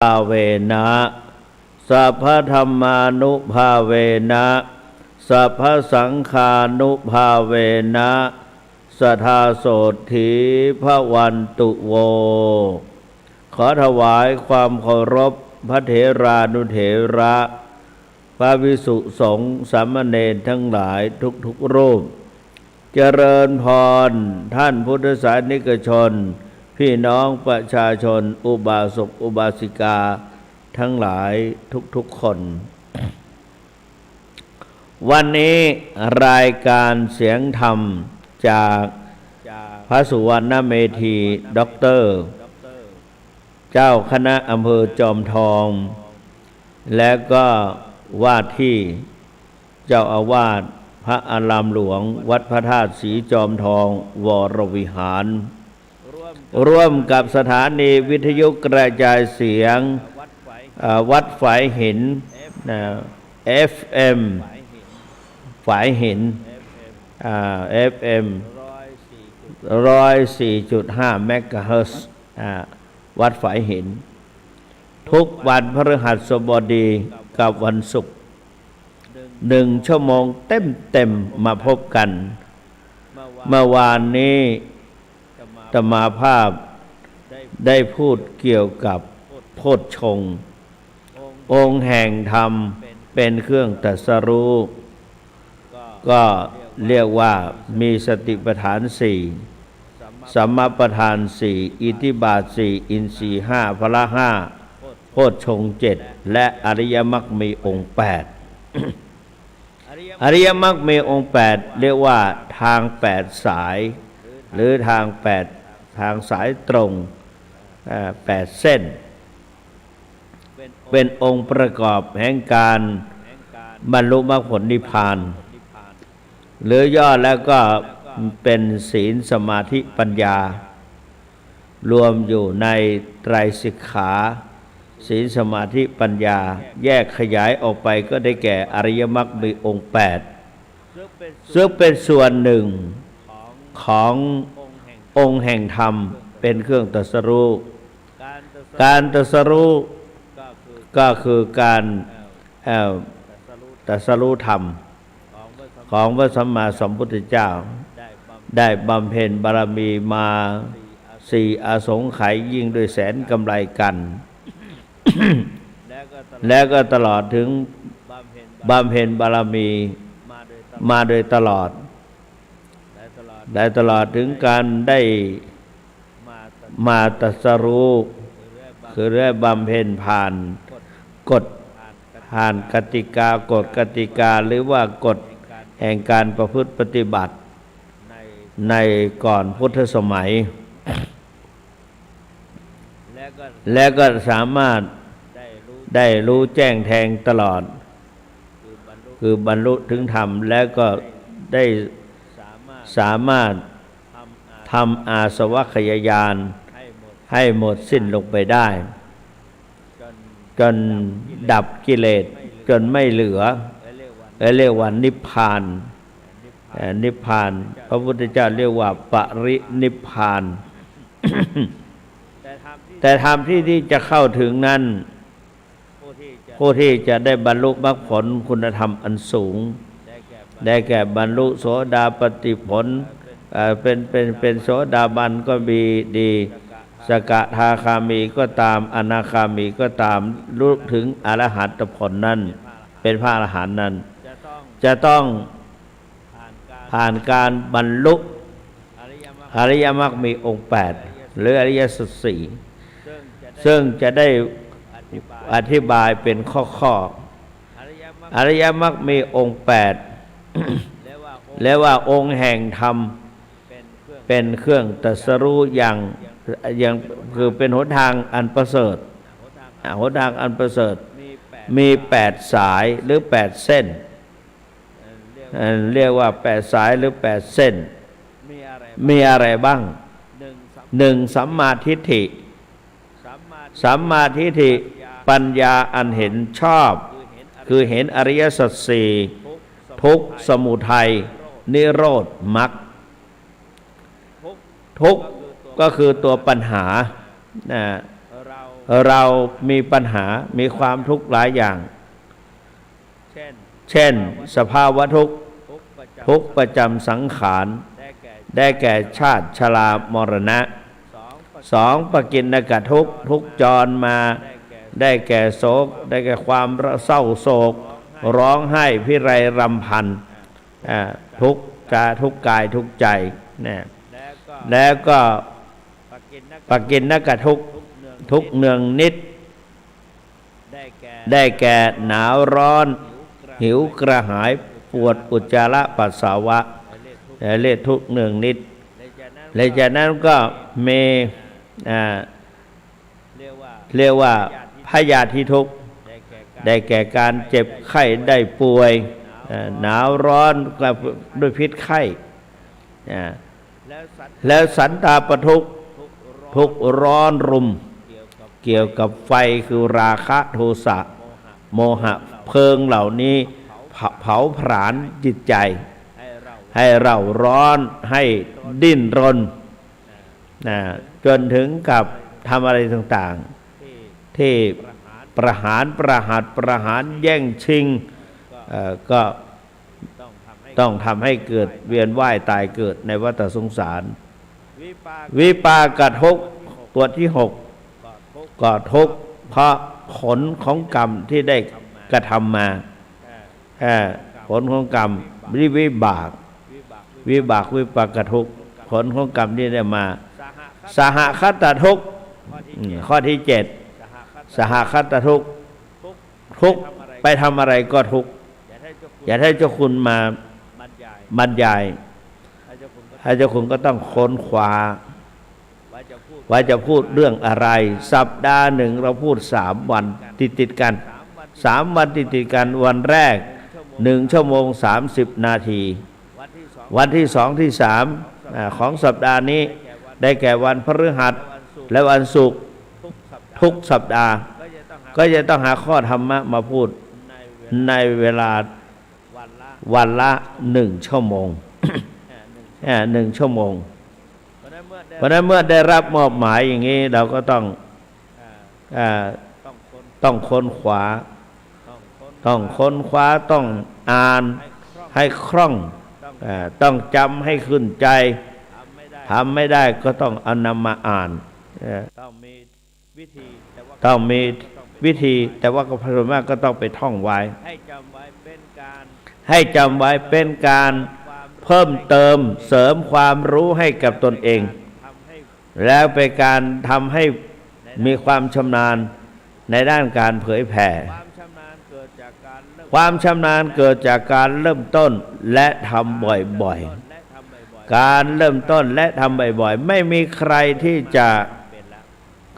ภาเวนะสัพพธรรมานุภาเวนะสัพพสังฆานุภาเวนะสัทธาโสถีพระวันตุโวขอถวายความเคารพพระเถรานุเถระพระภิกษุสงฆ์สามเณรทั้งหลายทุกรูปเจริญพรท่านพุทธศาสนิกชนพี่น้องประชาชนอุบาสกอุบาสิกาทั้งหลายทุกคน วันนี้รายการเสียงธรรมจากพระสุวรรณเมธีด็อกเตอร์เจ้าคณะอำเภอจอมทองและก็ว่าที่เจ้าอาวาสพระอารามหลวงวัดพระธาตุศรีจอมทองวรวิหารร่วมกับสถานีวิทยุกระจายเสียงวัดฝายหิน FM ฝายหินFM 104.5 เมกะเฮิรตซ์วัดฝายหินทุกวันพฤหัสบดีกับวันศุกร์1 ชั่วโมงเต็มมาพบกันเมื่อวานนี้อาตมาภาพได้พูดเกี่ยวกับโพชฌงค์องค์แห่งธรรมเป็นเครื่องตรัสรู้ก็เรียกว่ามีสติปัฏฐาน4สัมมาปัฏฐาน4อิทธิบาท4อินทรีย์5พละ5โพชฌงค์7และอริยมรรคมีองค์8อริยมรรคมีองค์8เรียกว่าทาง8สายหรือทางสายตรง8เส้นเป็นองค์ประกอบแห่งการบรรลุมรรคผลนิพพานหรือย่อแล้วก็เป็นศีลสมาธิปัญญารวมอยู่ในไตรสิกขาศีลสมาธิปัญญาแยกขยายออกไปก็ได้แก่อริยมรรคมีองค์8ซึ่งเป็นส่วนหนึ่งขององค์แห่งธรรมเป็นเครื่องตรัสรู้การตรัสรู้ก็คือการตรัสรู้ธรรมของพระสัมมาสัมพุทธเจ้าได้บำเพ็ญบารมีมา4อสงไขยยิ่งด้วยแสนกำไรกัน แล้วก็ตลอดถึงบำเพ็ญบารมีมาโดยตลอดถึงการได้มาตรัสรู้คือได้บำเพ็ญผ่านกฎผ่านกติกากฎกติกาหรือว่ากฎแห่งการประพฤติปฏิบัติในก่อนพุทธสมัยและก็สามารถได้รู้แจ้งแทงตลอดคือบรรลุถึงธรรมและก็ได้สามารถทำอาสวะขยายานให้หมดสิ้นลงไปได้จนดับกิเลสจนไม่เหลือเรียกว่านิพพานพระพุทธเจ้าเรียกว่าปรินิพพาน แต่ธรรมที่จะเข้าถึงนั้นผู้ที่จะได้บรรลุมรรคผลคุณธรรมอันสูงได้แก่บรรลุโสดาปัตติผลเป็นโสดาบันก็มีดีสกทาคามีก็ตามอนาคามีก็ตามรู้ถึงอรหัตผลนั้นเป็นพระอรหันต์นั้นจะต้องผ่านการบรรลุอริยมรรคมีองค์8หรืออริยสัจ4ซึ่งจะได้อธิบายเป็นข้ออริยมรรคมีองค์8และว่าองค์แห่งธรรมเป็นเครื่องตรัสรู้อย่างคือเป็นหนทางอันประเสริฐหนทางอันประเสริฐมี8สายหรือ8เส้นเรียกว่า8สายหรือ8เส้นมีอะไรบ้าง1สัมมาทิฏฐิปัญญาอันเห็นชอบคือเห็นอริยสัจสี่ทุกข์สมุทัยนิโรธมรรคทุกข์ก็คือตัวปัญหา เรามีปัญหามีความทุกข์หลายอย่างเช่นสภาวะทุกข์ทุกข์ประจำสังขารได้แก่ชาติชรามรณะสองปกิณณกทุกข์ทุกข์จรมาได้แก่โศกได้แก่ความเศร้าโศกร้องไห้พิไรรำพันทุกข์ทุกข์กายทุกข์ใจนะแล้วก็ปกิณณกทุกข์ทุกข์เนืองนิดได้แก่หนาวร้อนหิวกระหายปวดอุจจาระปัสสาวะเรียกทุกข์เนืองนิดและจากนั้นก็มีเรียกว่าพยาธิทุกข์ได้แก่การเจ็บไข้ได้ป่วยหนาวร้อนด้วยพิษไข้แล้วสันตาปทุกข์ทุกข์ร้อนรุมเกี่ยวกับไฟคือราคะโทสะโมหะเพลิงเหล่านี้เผาผลาญจิตใจให้เราร้อนให้ดิ้นรนจนถึงกับทำอะไรต่างๆที่ประหารแย่งชิงก็ต้องทำให้เกิดเวียนว่ายตายเกิดในวัฏสงสารวิปากทุกข์ตัวที่6ก็ทุกข์เพราะผลของกรรมที่ได้กระทำมาผลของกรรมวิบากวิปากทุกข์ผลของกรรมที่ได้มาสหคตทุกข์ข้อที่7สหคตทุกข์ทุกข์ไปทำอะไรก็ทุกข์อย่าให้เจ้าคุณมาบรรยายให้เจ้าคุณก็ต้องค้นคว้าว่าจะพูดเรื่องอะไรสัปดาห์หนึ่งเราพูด3 วันติดกัน3 วันติดกันวันแรก1 ชั่วโมง 30 นาทีวันที่2ที่3ของสัปดาห์นี้ได้แก่วันพฤหัสและวันศุกร์ทุกสัปดาห์ก็จะต้องหาข้อธรรมะมาพูดในเวลาวันละ1 ชั่วโมง1 ชั่วโมงเพราะนั้นเมื่อได้รับมอบหมายอย่างนี้เราก็ต้องค้นคว้าต้องอ่านให้คล่องต้องจำให้ขึ้นใจทำไม่ได้ก็ต้องเอานำมาอ่านต้องมีวิธีแต่ว่าก็พยายามก็ต้องไปท่องไว้ให้จำไว้เป็นการเพิ่มเติมเสริมความรู้ให้กับตนเองแล้วเป็นการทำให้มีความชำนาญในด้านการเผยแผ่ความชำนาญเกิดจากการเริ่มต้นและทำบ่อยๆการเริ่มต้นและทำบ่อยๆไม่มีใครที่จะ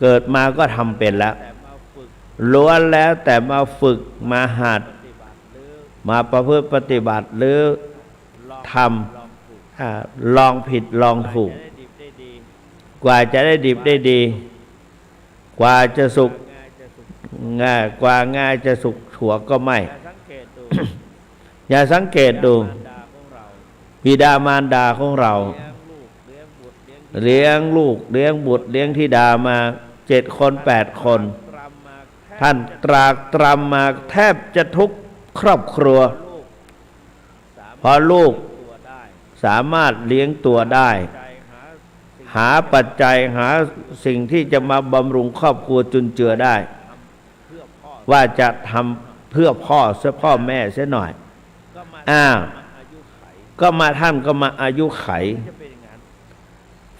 เกิดมาก็ทำเป็นแล้วล้วนแล้วแต่มาฝึกมาหัดมาประพฤติปฏิบัติหรือทำลองผิดลองถูกกว่าจะได้ดิบได้ดีกว่าจะสุกง่ายจะสุกถั่วก็ไม่ อย่าสังเกตดูบิดามารดาของเราเลี้ยงลูกเลี้ยงบุตรเลี้ยงธิดามา7 คน8 คนท่านตรากตรำมาแทบจะทุกครอบครัวพอลูกสามารถเลี้ยงตัวได้หาปัจจัยหาสิ่งที่จะมาบำรุงครอบครัวจุนเจือได้ว่าจะทำเพื่อพ่อแม่เสียหน่อยก็มาท่านก็มาอายุไข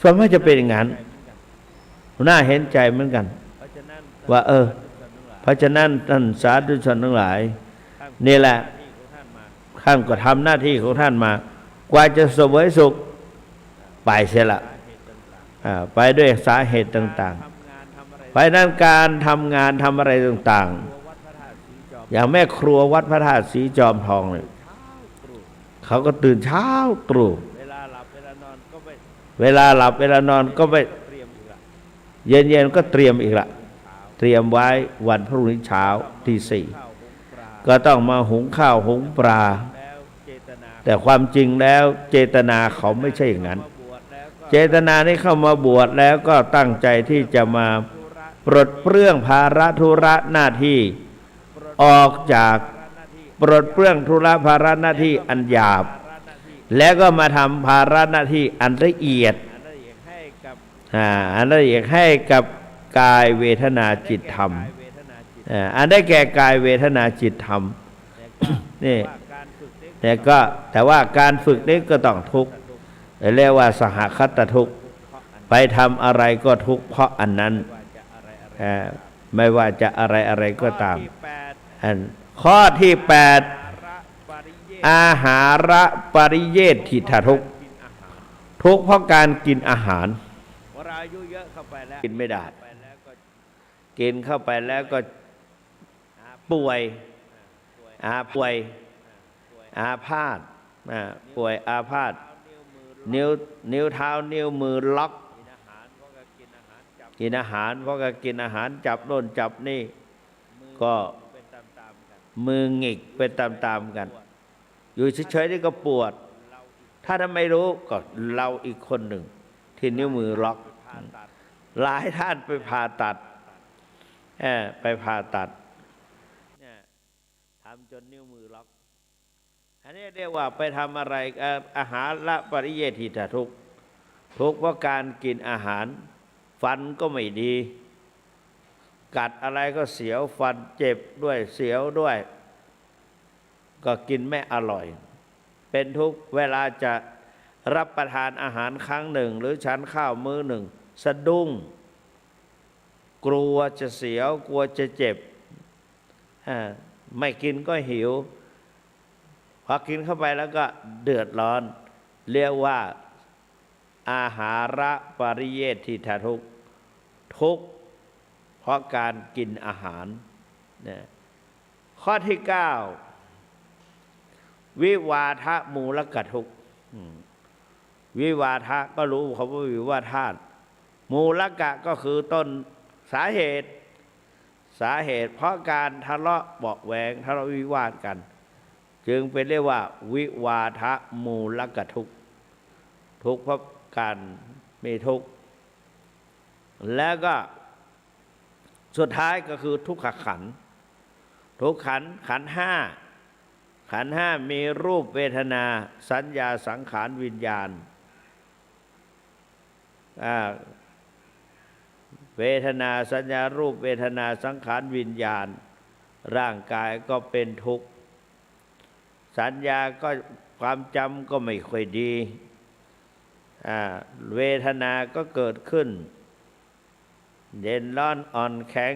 ส่วนมากจะเป็นอย่างนั้นน่าเห็นใจเหมือนกันว่าเพราะฉะนั้นท่านสาธุชนทั้งหลายนี่แหละท่านก็ทำหน้าที่ของท่านมากว่าจะเสวยสุขไปเสียละไปด้วยสาเหตุต่างๆไปนั้นการทำงานทำอะไรต่างๆอย่างแม่ครัววัดพระธาตุสีจอมทองเนี่ยเขาก็ตื่นเช้าตรู่เวลาหลับเวลานอนก็ไปเย็นๆก็เตรียมอีกละเตรียมไว้วันพรุ่งนี้เช้าตี 4ก็ต้องมาหุงข้าวหุงปลาแต่ความจริงแล้วเจตนาเขาไม่ใช่อย่างนั้นเจตนานี้เข้ามาบวชแล้วก็ตั้งใจที่จะมา ปลดเปลื้องภาระธุระหน้าที่ออกจากปลดเปลื้องธุระภาระหน้าที่อันหยาบแล้วก็มาทำภาระหน้าที่อันละเอียดอันละเอียดให้กับกายเวทนาจิตธรรมอันได้แก่กายเวทนาจิตธรรมนี่แต่ว่าการฝึกนี้ก็ต้องทุกข์เรียกว่าสหคัตตทุกข์ไปทำอะไรก็ทุกข์เพราะอันนั้นไม่ว่าจะอะไรก็ตามข้อที่8อาหาระปริเยทิฏฐทุกข์ทุกข์เพราะการกินอาหารกินไม่ได้กินเข้าไปแล้วก็ป่วยอาพาธป่วยอาพาธนิ้วเท้านิ้วมือล็อกกินอาหารเพราะก็กินอาหารจับโน่นจับนี่ก็มือหงิกไปตามๆกันอยู่เฉยๆนี่ก็ปวดถ้าไม่รู้ก็เราอีกคนหนึ่งที่นิ้วมือล็อกหลายท่านไปผ่าตัดทำจนนิ้วมือล็อกอันนี้เรียกว่าไปทำอะไรอาหารละปริเยทิฏฐทุกข์ทุกข์เพราะการกินอาหารฟันก็ไม่ดีกัดอะไรก็เสียวฟันเจ็บด้วยเสียวด้วยก็กินไม่อร่อยเป็นทุกข์เวลาจะรับประทานอาหารครั้งหนึ่งหรือฉันข้าวมื้อหนึ่งสะดุ้งกลัวจะเสียวกลัวจะเจ็บไม่กินก็หิวพอกินเข้าไปแล้วก็เดือดร้อนเรียกว่าอาหาระปริเยทิฏฐทุกข์ทุกข์เพราะการกินอาหารข้อที่9วิวาทะมูลกทุกข์วิวาทะก็รู้เขาว่าวิวาทะมูลกะก็คือต้นสาเหตุเพราะการทะเลาะเบาะแหวงทะเลาะวิวาทกันจึงเป็นเรียกว่าวิวาทะมูลกทุกข์ทุกข์เพราะการมีทุกข์แล้วก็สุดท้ายก็คือทุกขขันธ์ทุกขันธ์ห้ามีรูปเวทนาสัญญาสังขารวิญญาณเวทนาสัญญารูปเวทนาสังขารวิญญาณร่างกายก็เป็นทุกข์สัญญาก็ความจำก็ไม่ค่อยดีเวทนาก็เกิดขึ้นเย็นร้อนอ่อนแข็ง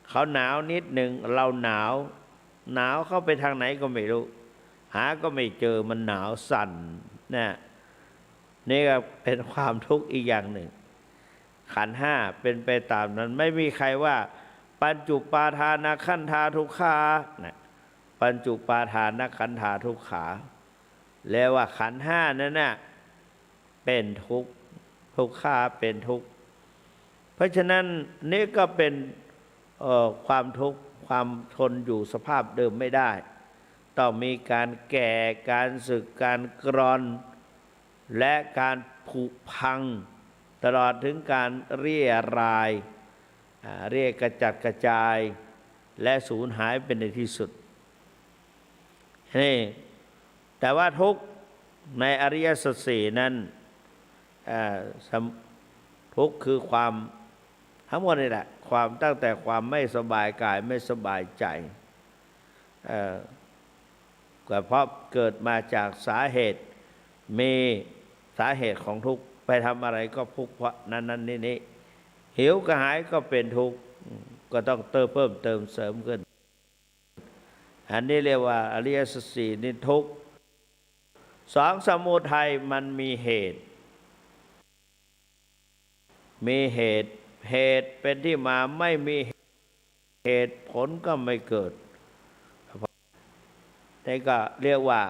เขาหนาวนิดหนึ่งเราหนาวเข้าไปทางไหนก็ไม่รู้หาก็ไม่เจอมันหนาวสั่นนี่ก็เป็นความทุกข์อีกอย่างหนึ่งขันธ์ห้าเป็นไปตามนั้นไม่มีใครว่าปัญจุปาทานขันธาทุกขาปัญจุปาทานขันธาทุกขาแล้วว่าขันธ์ห้านั้นเป็นทุกข์ทุกขาเป็นทุกข์เพราะฉะนั้นนี่ก็เป็นความทุกข์ความทนอยู่สภาพเดิมไม่ได้ต้องมีการแก่การสึกการกรอนและการผุพังตลอดถึงการเรี่ยรายเรียกกระจัดกระจายและสูญหายเป็นในที่สุดนี่แต่ว่าทุกข์ในอริยสัจสี่นั้นทุกข์คือความทั้งหมดนี่แหละความตั้งแต่ความไม่สบายกายไม่สบายใจก็เพราะเกิดมาจากสาเหตุมีสาเหตุของทุกข์ไปทำอะไรก็ทุกข์เพราะนั้นนี่หิวกระหายก็เป็นทุกข์ก็ต้องเพิ่มเติมเสริมขึ้นอันนี้เรียกว่าอริยสัจสี่นี่ทุกข์สองสมุทัยมันมีเหตุเป็นที่มาไม่มีเหตุผลก็ไม่เกิดนี่ก็เรียกว่า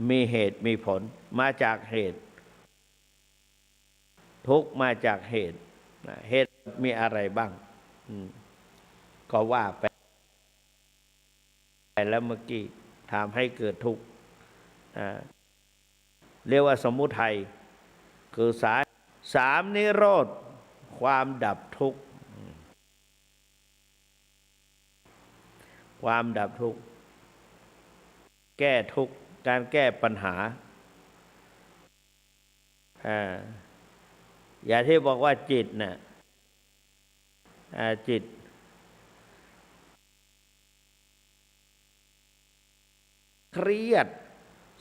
มีเหตุมีผลมาจากเหตุทุกข์มาจากเหตุมีอะไรบ้างก็ว่าไปแล้วเมื่อกี้ทำให้เกิดทุกข์เรียกว่าสมุทัยคือ สามนิโรธความดับทุกข์ความดับทุกข์แก้ทุกข์การแก้ปัญหาอย่างที่บอกว่าจิตน่ะจิตเครียด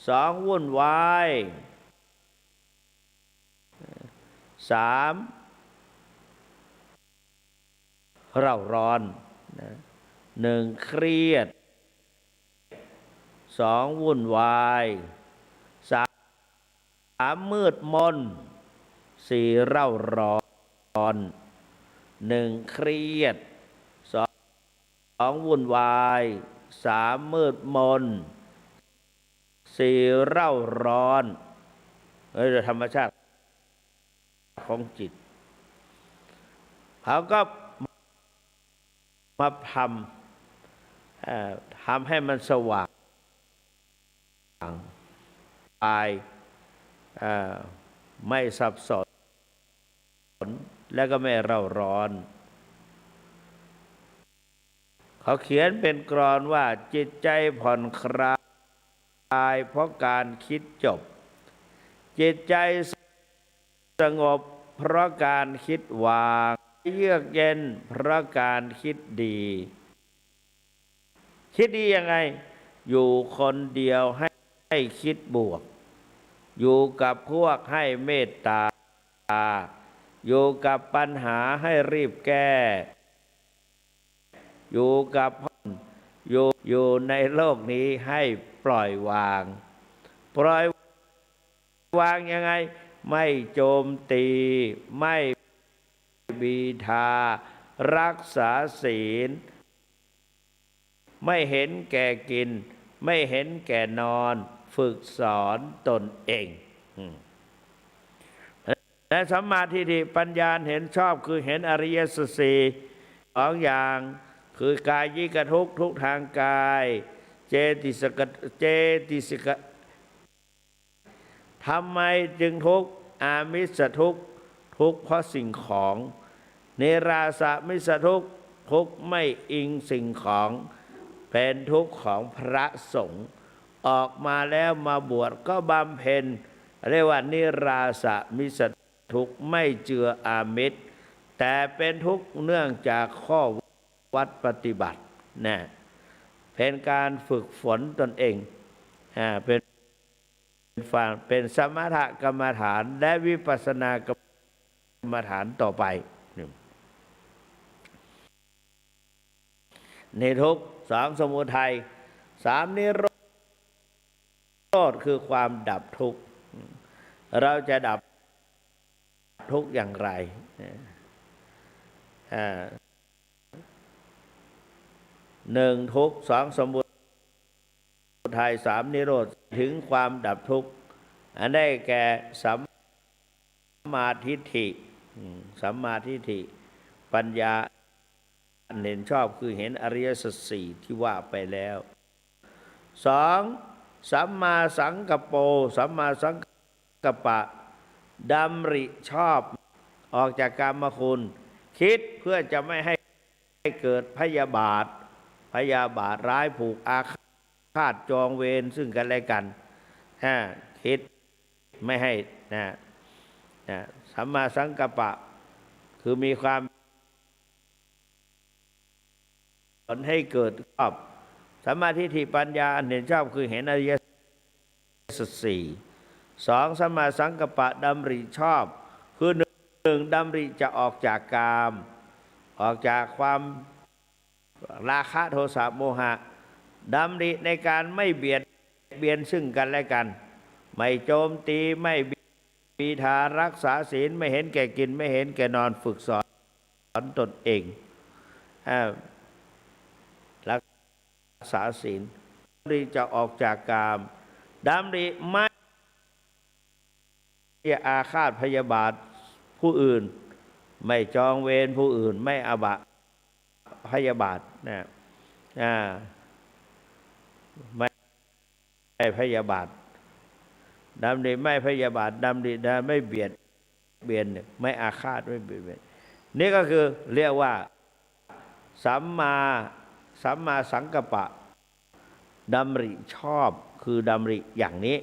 สองวุ่นวายสามเร่าร้อนหนึ่งเครียดสองวุ่นวายสามมืดมนสี่เร่าร้อนหนึ่งเครียดสองวุ่นวายสามมืดมนสี่เร่าร้อนธรรมชาติของจิตเขาก็มาทำให้มันสว่างตายไม่สับสนและก็ไม่เร่าร้อนเขาเขียนเป็นกลอนว่าจิตใจผ่อนคลายเพราะการคิดจบจิตใจสงบเพราะการคิดวางเยือกเย็นเพราะการคิดดีคิดดียังไงอยู่คนเดียวให้คิดบวกอยู่กับพวกให้เมตตาอยู่กับปัญหาให้รีบแก้อยู่กับอยู่ในโลกนี้ให้ปล่อยวางยังไงไม่โจมตีไม่บีทารักษาศีลไม่เห็นแก่กินไม่เห็นแก่นอนฝึกสอนตนเองและสัมมาทิฏฐิปัญญาเห็นชอบคือเห็นอริยสัจสี่สองอย่างคือกายยิกทุกข์ทุกทางกายเจติสิกทำไมจึงทุกข์อามิสทุกข์ทุกข์เพราะสิ่งของเนราสมิสทุกข์ทุกข์ไม่อิงสิ่งของเป็นทุกข์ของพระสงฆ์ออกมาแล้วมาบวชก็บำเพ็ญเรียกว่านิราสมิสทุกข์ไม่เจืออามิสแต่เป็นทุกข์เนื่องจากข้อวัดปฏิบัตินะเป็นการฝึกฝนตนเองเป็นสมถกรรมฐานและวิปัสสนากรรมฐานต่อไปในทุกข์สองสมุทัยสามนิโรธคือความดับทุกข์เราจะดับทุกข์อย่างไรหนึ่งทุกข์สองสมุทัยสามนิโรธถึงความดับทุกข์อันได้แก่สัมมาทิฏฐิปัญญาเห็นชอบคือเห็นอริยสัจสี่ที่ว่าไปแล้วสองสัมมาสังกัปโปสัมมาสังกัปปะดำริชอบออกจากกามคุณคิดเพื่อจะไม่ให้เกิดพยาบาทร้ายผูกอาฆาตจองเวรซึ่งกันและกันคิดไม่ให้สัมมาสังกัปปะคือมีความให้เกิดชอบสัมมาทิฏฐิปัญญาเห็นชอบคือเห็นอริยสัจสี่สองสัมมาสังกัปปะดำริชอบคือหนึ่งดำริจะออกจากกามออกจากความราคะโทสะโมหะดำริในการไม่เบียดเบียนซึ่งกันและกันไม่โจมตีไม่บีทารักษาศีลไม่เห็นแก่กินไม่เห็นแก่นอนฝึกสอนตนเองรักษาศีลดำริจะออกจากกามดำริไม่อาฆาตพยาบาทผู้อื่นไม่จองเวรผู้อื่นไม่อาบัติพยาบาทไม่พยาบาทดำริไม่พยาบาทดำริไม่เบียด เบียนเนี่ยไม่อาฆาตไม่เบียดเบียนนี่ก็คือเรียกว่าสัมมาสังกัปปะดำริชอบคือดำริอย่างนี้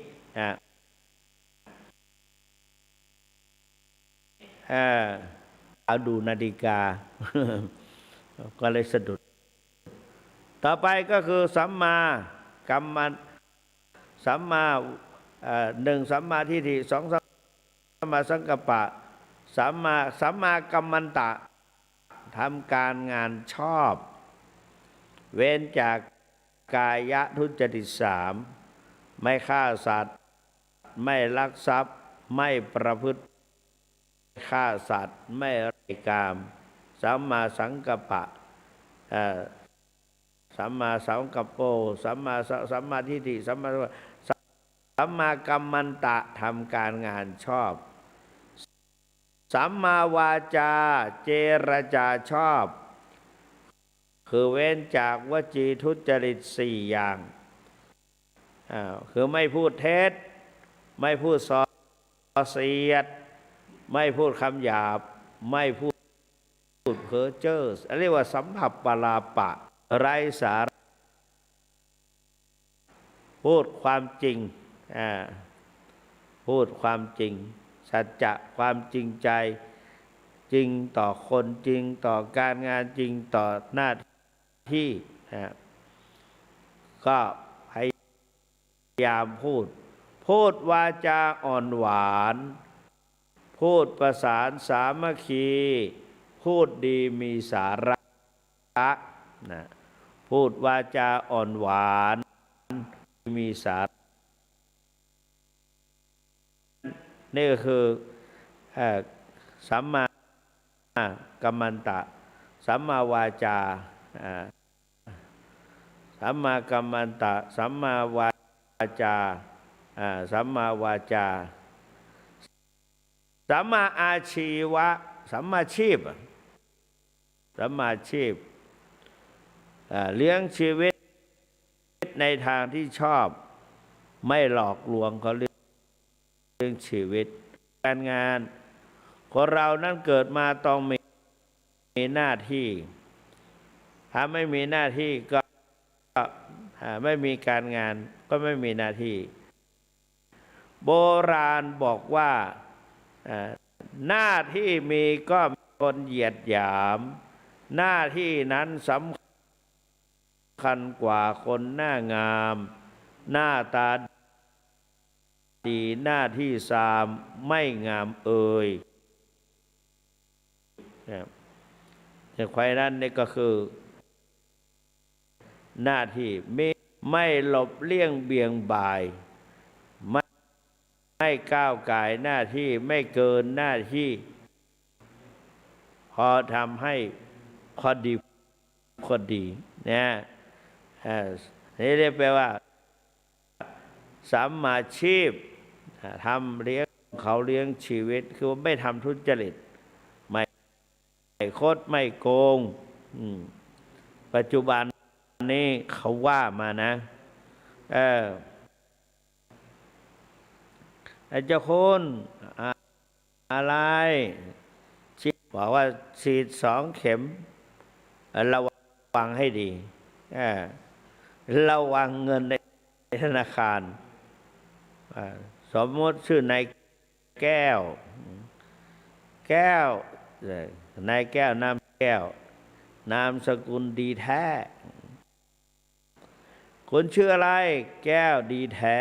เอาดูนาฬิกา ก็เลยสะดุดต่อไปก็คือสัมมากัมมันสัมมาหนึ่งสัมมาทิฏฐิสองสัมมาสังกัปปะสัมมากัมมันตะทำการงานชอบเว้นจากกายทุจริตสามไม่ฆ่าสัตว์ไม่ลักทรัพย์ไม่ประพฤติฆ่าสัตว์ไม่ร่ายกามสัมมาสังกัปปะสัมมาสังกัปโปสัมมาทิฏฐิสัมมากัมมันตะทำการงานชอบสัมมาวาจาเจรจาชอบคือเว้นจากวจีทุจริตสี่อย่างคือไม่พูดเท็จไม่พูดส่อเสียดไม่พูดคำหยาบไม่พูดเพ้อเจ้อเรียกว่าสัมผัสปลาปะไร้สาระพูดความจริงพูดความจริงสัจจะความจริงใจจริงต่อคนจริงต่อการงานจริงต่อหน้าที่ก็พยายามพูดวาจาอ่อนหวานพูดประสานสามัคคีพูดดีมีสาระนะพูดวาจาอ่อนหวานมีสาระนี่ก็คือสัมมากัมมันตะสัมมาวาจาสัมมากัมมันตะสัมมาวาจาสัมมาวาจาสัมมาอาชีวะสัมมาชีพสัมมาชีพเลี้ยงชีวิตในทางที่ชอบไม่หลอกลวงเขาเรื่องชีวิตการงานคนเรานั้นเกิดมาต้องมีหน้าที่ถ้าไม่มีหน้าที่ก็ไม่มีการงานก็ไม่มีหน้าที่โบราณบอกว่าหน้าที่มีก็มีคนเหยียดหยามหน้าที่นั้นสำคัญกว่าคนหน้างามหน้าตาดีหน้าที่สามไม่งามเอ่ยแต่ใครนั้นนี่ก็คือหน้าที่ไม่หลบเลี่ยงเบี่ยงบ่ายไม่ก้าวก่ายหน้าที่ไม่เกินหน้าที่พอทำให้พอดีนะนี่เรียกแปลว่าสัมมาชีพทำเลี้ยงเขาเลี้ยงชีวิตคือไม่ทำทุจริตไม่คดไม่โกงปัจจุบันนี้เขาว่ามานะเจ้าคุณอะไรบอกว่าฉีด2 เข็มระวังให้ดีระวังเงินในธนาคารสมมติชื่อนายแก้วนายแก้วนามแก้วนามสกุลดีแท้คุณชื่ออะไรแก้วดีแท้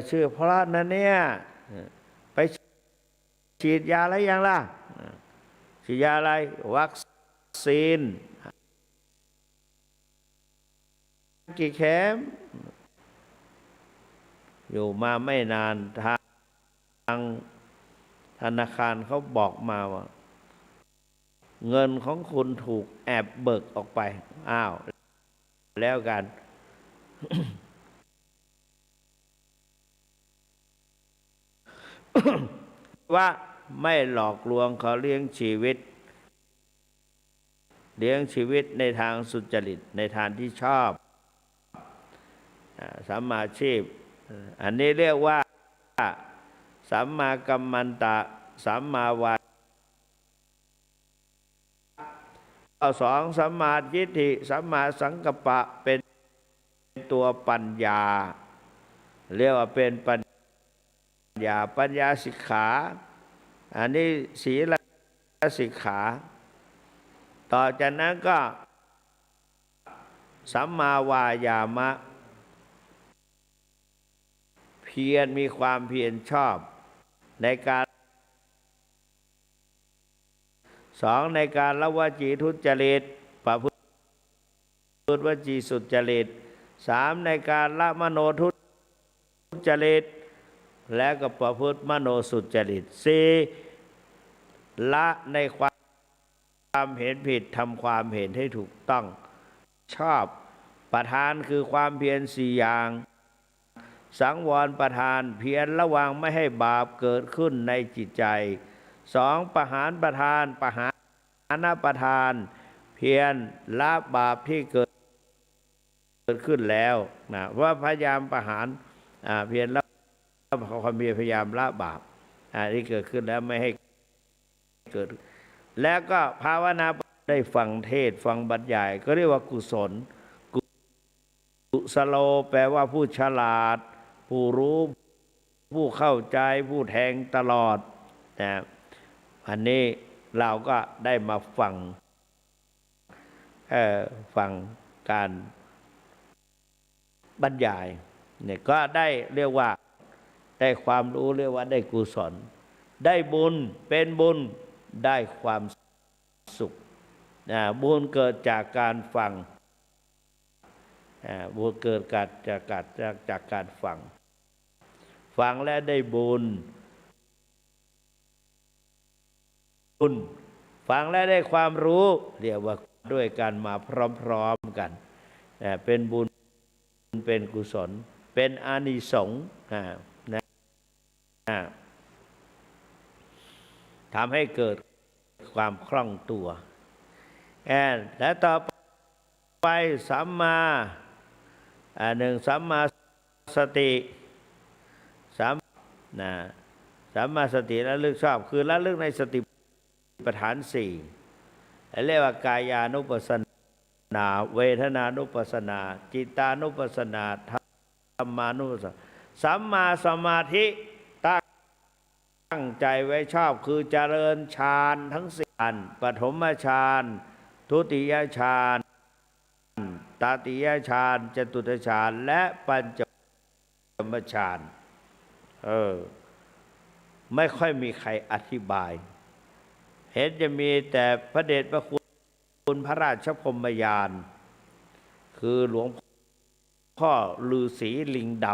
ชื่อเพราะนั่นเนี่ยไปฉีดยาอะไรยังล่ะฉีดยาอะไรวัคซีนกี่เข็มอยู่มาไม่นานทางธนาคารเขาบอกมาว่าเงินของคุณถูกแอบเบิกออกไปอ้าวแล้วกัน ว่าไม่หลอกลวงเขาเลี้ยงชีวิตในทางสุจริตในทางที่ชอบสัมมาชีพอันนี้เรียกว่า สัมมากัมมันตะสัมมาวาสองสัมมาทิฏฐิสัมมาสังกัปปะเป็นตัวปัญญาเรียกว่าเป็นปัญญาสิกขาอันนี้ศีลสิกขาต่อจากนั้นก็สัมมาวายามะเพียรมีความเพียรชอบในการสองในการละวจีทุจริตประพฤติวจีสุจริตสามในการละมโนทุจริตและก็ประพฤติมโนสุจริตสี่ละในความเห็นผิดทำความเห็นให้ถูกต้องชอบประธานคือความเพียรสี่อย่างสังวรประธานเพียรระวังไม่ให้บาปเกิดขึ้นในจิตใจสองประหารประธานประหารประธานเพียรละบาปที่เกิดขึ้นแล้วนะว่าพยายามประหารเพียรละความเพียรพยายามละบาปที่เกิดขึ้นแล้วไม่ให้เกิดแล้วก็ภาวนาได้ฟังเทศฟังบรรยายก็เรียกว่ากุศลกุสโลแปลว่าผู้ฉลาดผู้รู้ผู้เข้าใจผู้แทงตลอดนะอันนี้เราก็ได้มาฟังการบรรยายเนี่ยก็ได้เรียกว่าได้ความรู้เรียกว่าได้กุศลได้บุญเป็นบุญได้ความสุขบุญเกิดจากการฟังบุญเกิดจากการฟังและได้บุญฟังและได้ความรู้เรียกว่าด้วยกันมาพร้อมๆกันเป็นบุญเป็นกุศลเป็นอานิสงส์ทำให้เกิดความคล่องตัวและต่อไปสัมมาหนึ่งสัมมาสติสัมมาสติระลึกชอบคือระลึกในสติปัฏฐานสี่เรียกว่ากายานุปัสสนาเวทนานุปัสสนาจิตานุปัสสนาธรรมานุปัสสนาสัมมาสมาธิตั้งใจไว้ชอบคือเจริญฌานทั้งสี่ปฐมฌานทุติยฌานตติยฌานจตุตฌานและปัญจมฌานไม่ค่อยมีใครอธิบายเห็นจะมีแต่พระเดชพระคุณพระราชพรหมยานคือหลวงพ่อฤาษีลิงด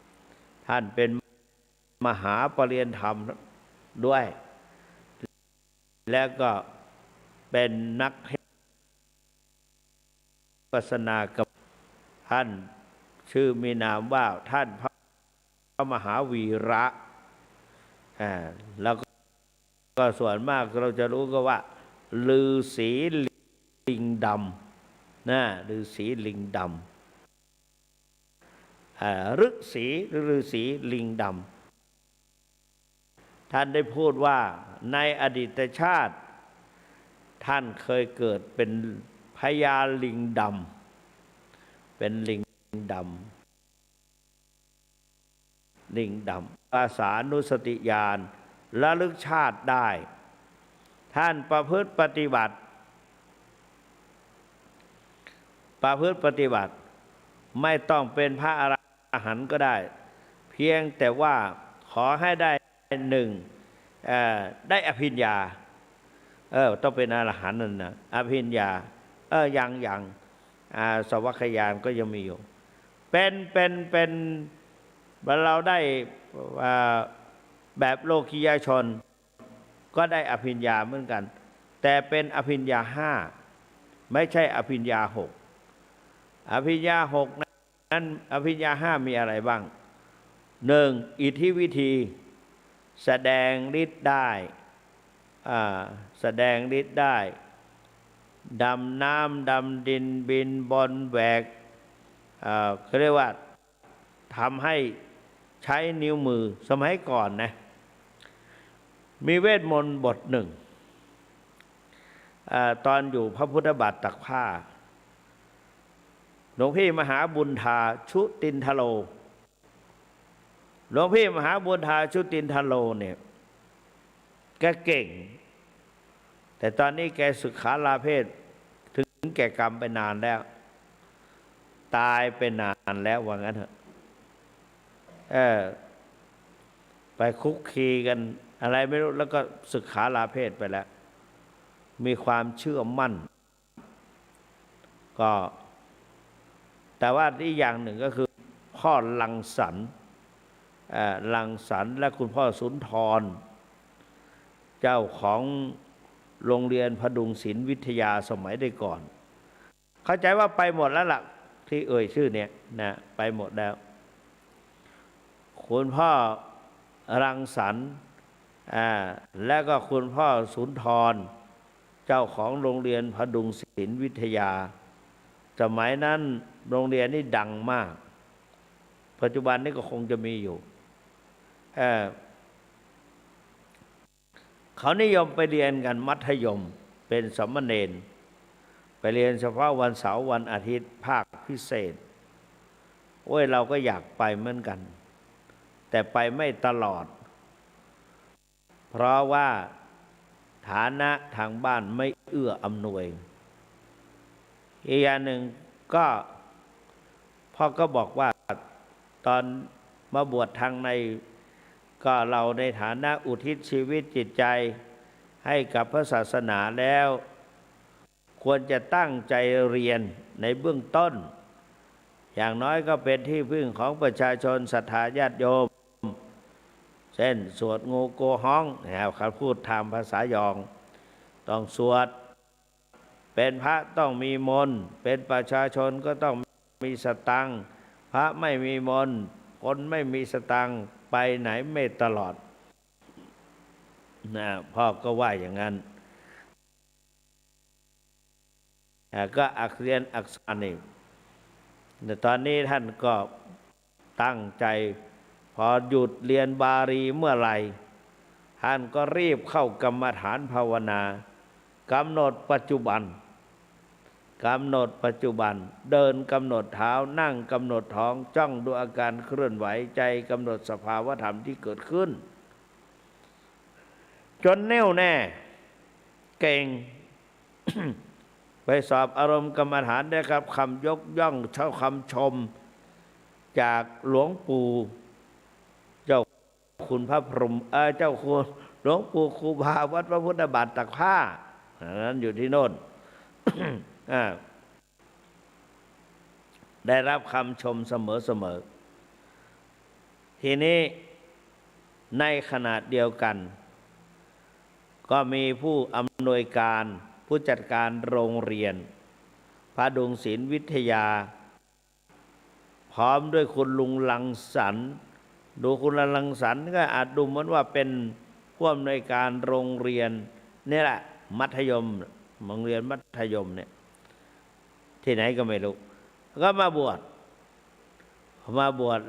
ำท่านเป็นมหาปรริยธรรมด้วยแล้วก็เป็นนักเทศน์ปัสนากับท่านชื่อมีนามว่าท่านพระมหาวีระแล้วก็ส่วนมากเราจะรู้ก็ว่าฤาษีลิงดำฤาษีลิงดำฤาษีลิงดำท่านได้พูดว่าในอดีตชาติท่านเคยเกิดเป็นพญาลิงดำเป็นลิงดำภาษานุสติญาณระลึกชาติได้ท่านประพฤติปฏิบัติไม่ต้องเป็นพระอรหันต์ก็ได้เพียงแต่ว่าขอให้ได้หนึ่งได้อภิญญาต้องเป็นอรหันต์นั่นนะอภิญญายังสวัคยานก็ยังมีอยู่เป็นเราได้แบบโลกียชนก็ได้อภิญญาเหมือนกันแต่เป็นอภิญญา5ไม่ใช่อภิญญา6อภิญญา6นั้นอภิญญา5มีอะไรบ้าง1อิทธิวิธีแสดงฤทธิ์ได้ดำน้ำดำดินบินบนแหวกเขาเรียกว่าทำให้ใช้นิ้วมือสมัยก่อนนะ มีเวทมนต์บทหนึ่งตอนอยู่พระพุทธบาทตักผ้าหลวงพี่มหาบุญธาชุตินทโลหลวงพี่มหาบุญธาชุตินทโลเนี่ยแกเก่งแต่ตอนนี้แกสึกขาลาเพศถึงแก่กรรมไปนานแล้วตายไปนานแล้วว่างั้นเถอะไปคุกคีกันอะไรไม่รู้แล้วก็สึกขาลาเพศไปแล้วมีความเชื่อมั่นก็แต่ว่าอีกอย่างหนึ่งก็คือพ่อลังสรรค์และคุณพ่อสุนทรเจ้าของโรงเรียนพดุงศิลป์วิทยาสมัยได้ก่อนเข้าใจว่าไปหมดแล้วล่ะที่เอ่ยชื่อเนี่ยนะไปหมดแล้วคุณพ่อรังสรรค์และก็คุณพ่อสุนทรเจ้าของโรงเรียนพดุงศิลป์วิทยาสมัยนั้นโรงเรียนนี่ดังมากปัจจุบันนี้ก็คงจะมีอยู่เขานิยมไปเรียนกันมัธยมเป็นสามเณรไปเรียนเฉพาะวันเสาร์วันอาทิตย์ภาคพิเศษโอ้ยเราก็อยากไปเหมือนกันแต่ไปไม่ตลอดเพราะว่าฐานะทางบ้านไม่เอื้ออำนวยอีกอย่างหนึ่งก็พ่อก็บอกว่าตอนมาบวชทางในก็เราในฐานะอุทิศชีวิตจิตใจให้กับพระศาสนาแล้วควรจะตั้งใจเรียนในเบื้องต้นอย่างน้อยก็เป็นที่พึ่งของประชาชนศรัทธาญาติโยมเช่นสวดงูโกฮ้องเขาพูดทางภาษายองต้องสวดเป็นพระต้องมีมนต์เป็นประชาชนก็ต้องมีสตังค์พระไม่มีมนต์คนไม่มีสตังค์ไปไหนไม่ตลอดนะพ่อก็ว่าอย่างนั้นก็อักเรียนอักษรนี่แต่ตอนนี้ท่านก็ตั้งใจพอหยุดเรียนบาลีเมื่อไหร่ท่านก็รีบเข้ากรรมฐานภาวนากำหนดปัจจุบันเดินกำหนดเท้านั่งกำหนดท้องจ้องดูอาการเคลื่อนไหวใจกำหนดสภาวธรรมที่เกิดขึ้นจนแน่วแน่เก่ง ไปสอบอารมณ์กรรมฐานได้ครับคำยกย่องเช่าคำชมจากหลวงปู่เจ้าคุณพระพรหมเจ้าคุณหลวงปู่ครูบาวัดพระพุทธบาทตักผ้านั้นอยู่ที่โน่น ได้รับคำชมเสมอทีนี้ในขณะเดียวกันก็มีผู้อำนวยการผู้จัดการโรงเรียนพดุงศิลป์วิทยาพร้อมด้วยคุณลุงลังสรรค์ดูคุณลุงลังสรรค์ก็อาจดูเหมือนว่าเป็นผู้อำนวยการโรงเรียนนี่แหละมัธยมโรงเรียนมัธยมเนี่ยที่ไหนก็ไม่รู้ก็มาบวช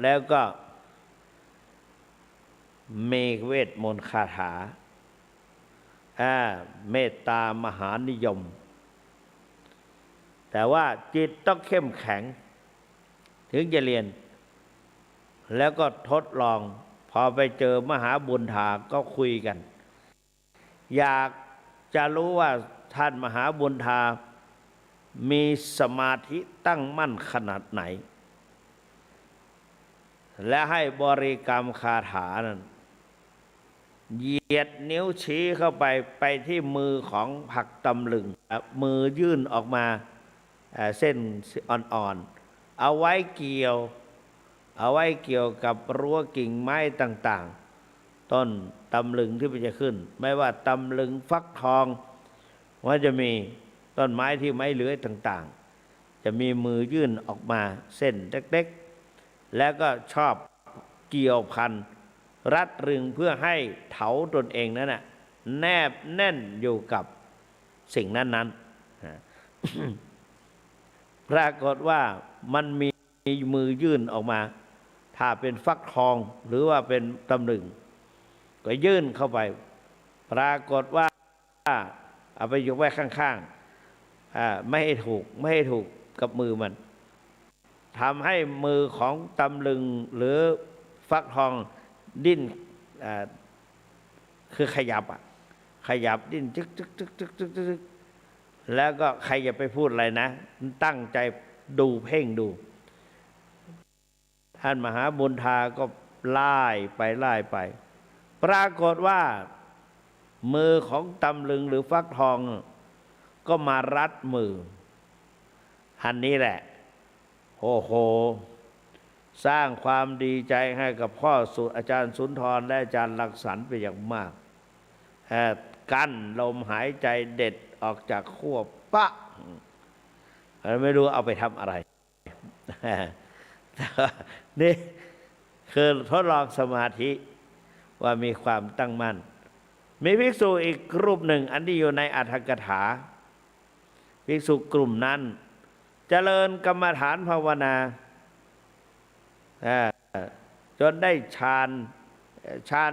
แล้วก็มีเวทมนต์คาถาเมตตามหานิยมแต่ว่าจิตต้องเข้มแข็งถึงจะเรียนแล้วก็ทดลองพอไปเจอมหาบุญธาก็คุยกันอยากจะรู้ว่าท่านมหาบุญธามีสมาธิตั้งมั่นขนาดไหนและให้บริกรรมคาถานั้นเหยียดนิ้วชี้เข้าไปที่มือของผักตำลึงมือยื่นออกมาเส้นอ่อนๆเอาไว้เกี่ยวกับรั้วกิ่งไม้ต่างๆต้นตำลึงที่มันจะขึ้นไม่ว่าตำลึงฟักทองว่าจะมีต้นไม้ที่ไม้เลื้อยต่างๆจะมีมือยื่นออกมาเส้นเล็กๆแล้วก็ชอบเกี่ยวพันรัดรึงเพื่อให้เถาตนเองนั้นแนบแน่นอยู่กับสิ่งนั้นๆ ปรากฏว่ามันมีมือยื่นออกมาถ้าเป็นฟักทองหรือว่าเป็นตำลึงก็ยื่นเข้าไป ปรากฏว่าเอาไปยกไว้ข้างๆไม่ให้ถูกกับมือมันทำให้มือของตำลึงหรือฟักทองดิ้นคือขยับดิ้นจึกแล้วก็ใครอย่าไปพูดอะไรนะตั้งใจดูเพ่งดูท่านมหาบุญทาก็ไล่ไปปรากฏว่ามือของตำลึงหรือฟักทองก็มารัดมืออันนี้แหละโอ้โหสร้างความดีใจให้กับพ่ออาจารย์สุนทรและอาจารย์ลักษณ์ไปอย่างมากกั้นลมหายใจเด็ดออกจากขั้วปะไม่รู้เอาไปทำอะไรนี่คือทดลองสมาธิว่ามีความตั้งมั่นมีภิกษุอีกรูปหนึ่งอันที่อยู่ในอรรถกถาภิกษุกลุ่มนั้นเจริญกรรมฐานภาวนาจนได้ฌาน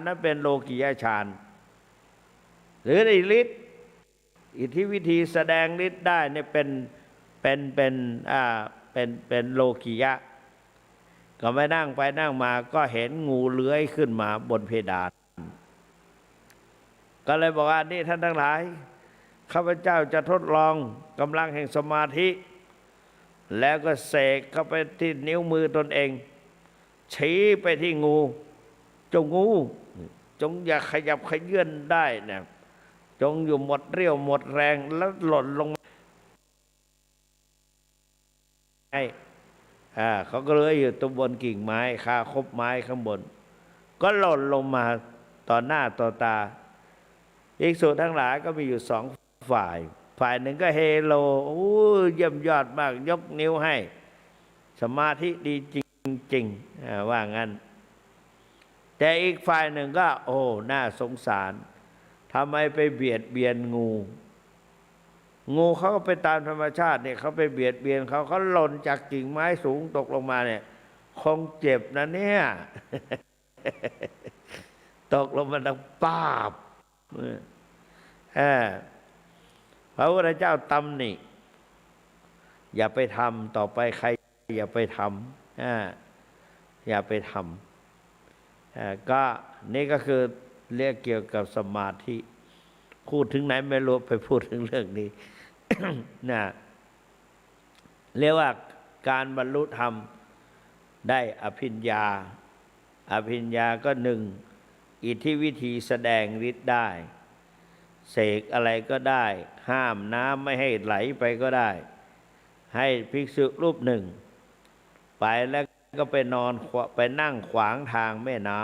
นั้นเป็นโลกิยฌานหรือได้ฤทธิ์อิทธิวิธีแสดงฤทธิ์ได้เนี่ยเป็นโลกิยะก็ไปนั่งมาก็เห็นงูเลื้อยขึ้นมาบนเพดานก็เลยบอกว่านี่ท่านทั้งหลายข้าพเจ้าจะทดลองกำลังแห่งสมาธิแล้วก็เสกเข้าไปที่นิ้วมือตนเองชี้ไปที่งูจงอย่าขยับขยื่นได้นะจงอยู่หมดเรี่ยวหมดแรงแล้วหล่นลงเขาก็เลยอยู่ตรงบนกิ่งไม้คาคบไม้ข้างบนก็หล่นลงมาต่อหน้าต่อตาภิกษุทั้งหลายก็มีอยู่สองฝ่ายหนึ่งก็เฮโลเยี่ยมยอดมากยกนิ้วให้สมาธิดีจริงๆว่างั้นแต่อีกฝ่ายหนึ่งก็โอ้น่าสงสารทำไมไปเบียดเบียนงูเขาก็ไปตามธรรมชาติเนี่ยเขาไปเบียดเบียนเขาหล่นจากกิ่งไม้สูงตกลงมาเนี่ยคงเจ็บนะเนี่ย ตกลงมาดังป้าบพระพุทธเจ้าตำหนิอย่าไปทำต่อไปใครอย่าไปทำอย่าไปทำก็นี่ก็คือเรียกเกี่ยวกับสมาธิพูดถึงไหนไม่รู้ไปพูดถึงเรื่องนี้ นะเรียกว่าการบรรลุธรรมได้อภิญญาก็หนึ่งอิทธิวิธีแสดงฤทธิ์ได้เสกอะไรก็ได้ห้ามน้ำไม่ให้ไหลไปก็ได้ให้ภิกษุรูปหนึ่งไปแล้วก็ไปนั่งขวางทางแม่น้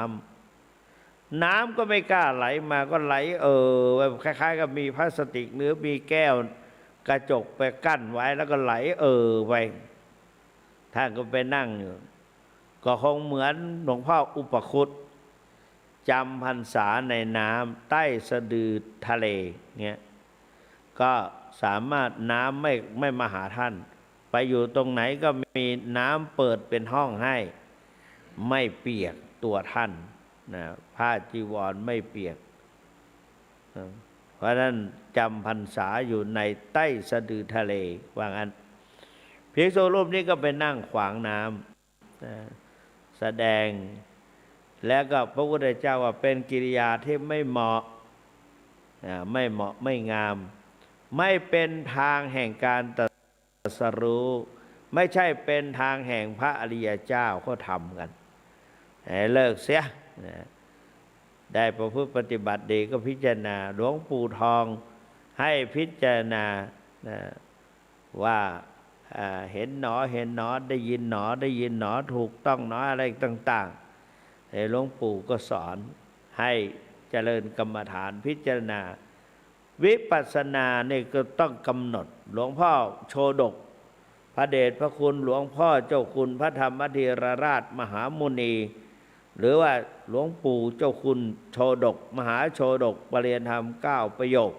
ำก็ไม่กล้าไหลมาก็ไหลคล้ายๆกับมีพลาสติกหรือมีแก้วกระจกไปกั้นไว้แล้วก็ไหลไปท่านก็ไปนั่งอยู่ก็คงเหมือนหลวงพ่ออุปคุตจำพรรษาในน้ำใต้สะดือทะเลเงี้ยก็สามารถน้ำไม่มาหาท่านไปอยู่ตรงไหนก็มีน้ำเปิดเป็นห้องให้ไม่เปียกตัวท่านนะผ้าจีวรไม่เปียกเพราะนั้นจำพรรษาอยู่ในใต้สะดือทะเลว่างั้นภิกษุรูปนี้ก็ไปนั่งขวางน้ำแสดงแล้วก็พระพุทธเจ้าว่าเป็นกิริยาที่ไม่เหมาะไม่งามไม่เป็นทางแห่งการตรัสรู้ไม่ใช่เป็นทางแห่งพระอริยเจ้าเขาทำกันให้เลิกเสียได้ประพฤติปฏิบัติดีก็พิจารณาหลวงปู่ทองให้พิจารณาว่าเห็นหนอได้ยินหนอถูกต้องหนออะไรต่างๆหลวงปู่ก็สอนให้เจริญกรรมฐานพิจารณาวิปัสสนาเนี่ยก็ต้องกำหนดหลวงพ่อโชดกพระเดชพระคุณหลวงพ่อเจ้าคุณพระธรรมธีรราชมหามุนีหรือว่าหลวงปู่เจ้าคุณโชดกมหาโชดกปริยธรรม9ประโยค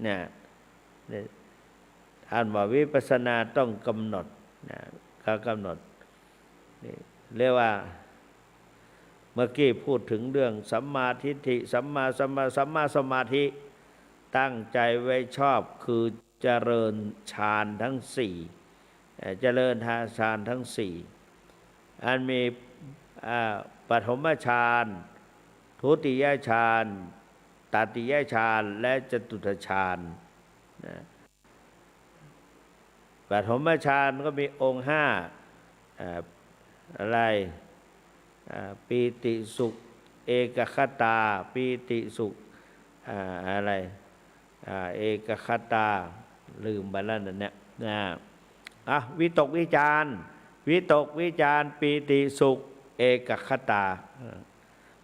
เนี่ยท่านว่าวิปัสสนาต้องกำหนดเขากำหนดเรียกว่า เมื่อกี้พูดถึงเรื่องสัมมาทิฏฐิสัมมาสมาธิตั้งใจไว้ชอบคือเจริญฌานทั้งสี่เจริญฌานทั้งสี่อันมีปฐมฌานทุติยฌานตติยฌานและจตุตฌานปฐมฌานก็มีองค์ห้าอะไรปีติสุขเอกคตาปีติสุขอะไรเอกคตาลืมไปแล้วนั่นเนี่ยวิตกวิจารวิตกวิจารปีติสุขเอกคตา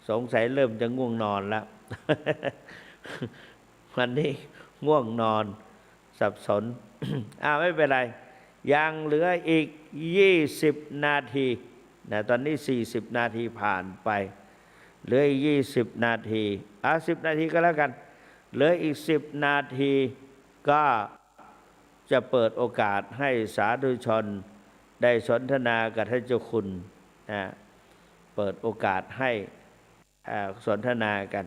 สงสัยเริ่มจะง่วงนอนแล้ว วันนี้ง่วงนอนสับสน ไม่เป็นไรยังเหลืออีก20 นาทีนะตอนนี้40 นาทีผ่านไปเหลืออีก20 นาที10 นาทีก็แล้วกันเหลืออีก10 นาทีก็จะเปิดโอกาสให้สาธุชนได้สนทนากับท่านเจ้าคุณเปิดโอกาสให้สนทนากัน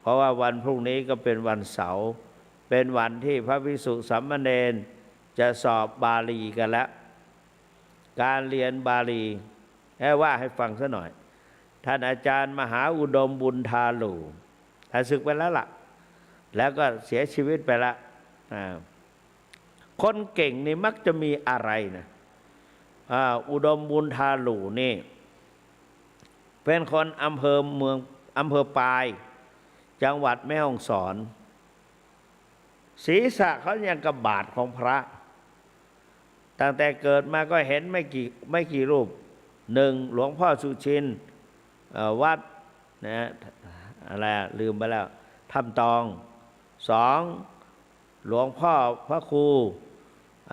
เพราะว่าวันพรุ่งนี้ก็เป็นวันเสาร์เป็นวันที่พระภิกษุสามเณรจะสอบบาลีกันแล้วการเรียนบาลีว่าให้ฟังซะหน่อยท่านอาจารย์มหาอุดมบุญทาลูท่านศึกไปแล้วล่ะแล้วก็เสียชีวิตไปแล้วคนเก่งนี่มักจะมีอะไรนะอุดมบุญทาลูนี่เป็นคนอำเภอปายจังหวัดแม่ฮ่องสอนศีรษะเขายังกับบาทของพระตั้งแต่เกิดมาก็เห็นไม่กี่รูปหนึ่งหลวงพ่อสุชินวัดนะอะไรลืมไปแล้วถ้ำตองสองหลวงพ่อพระครู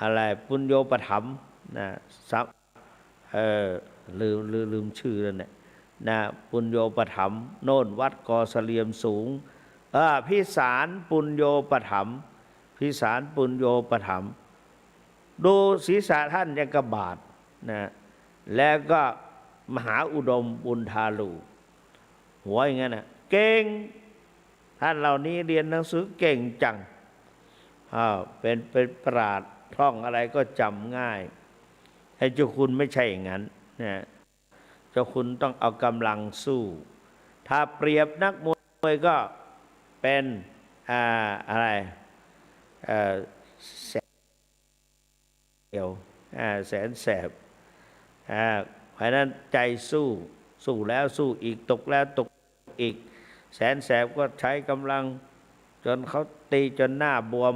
อะไรปุญโญปถัมภ์นะลืมชื่อแล้วเนี่ยนะปุญโญปถัมภ์โน่นวัดกอเสลียมสูงพิสารปุญโญปถัมภ์พิสารปุญโญปถัมภ์ดูศีรษะท่านยังกระบาดนะแล้วก็มหาอุดมบุญทาลูหัวอย่างนั้นนะเก่งท่านเหล่านี้เรียนหนังสือเก่งจังเป็นปราชญ์ท่องอะไรก็จำง่ายให้เจ้าคุณไม่ใช่อย่างนั้นนะเจ้าคุณต้องเอากำลังสู้ถ้าเปรียบนักมวยก็เป็นอะไรแสนแสบเพราะนั้นใจสู้แล้วสู้อีกตกแล้วตกอีกแสนแสบก็ใช้กำลังจนเขาตีจนหน้าบวม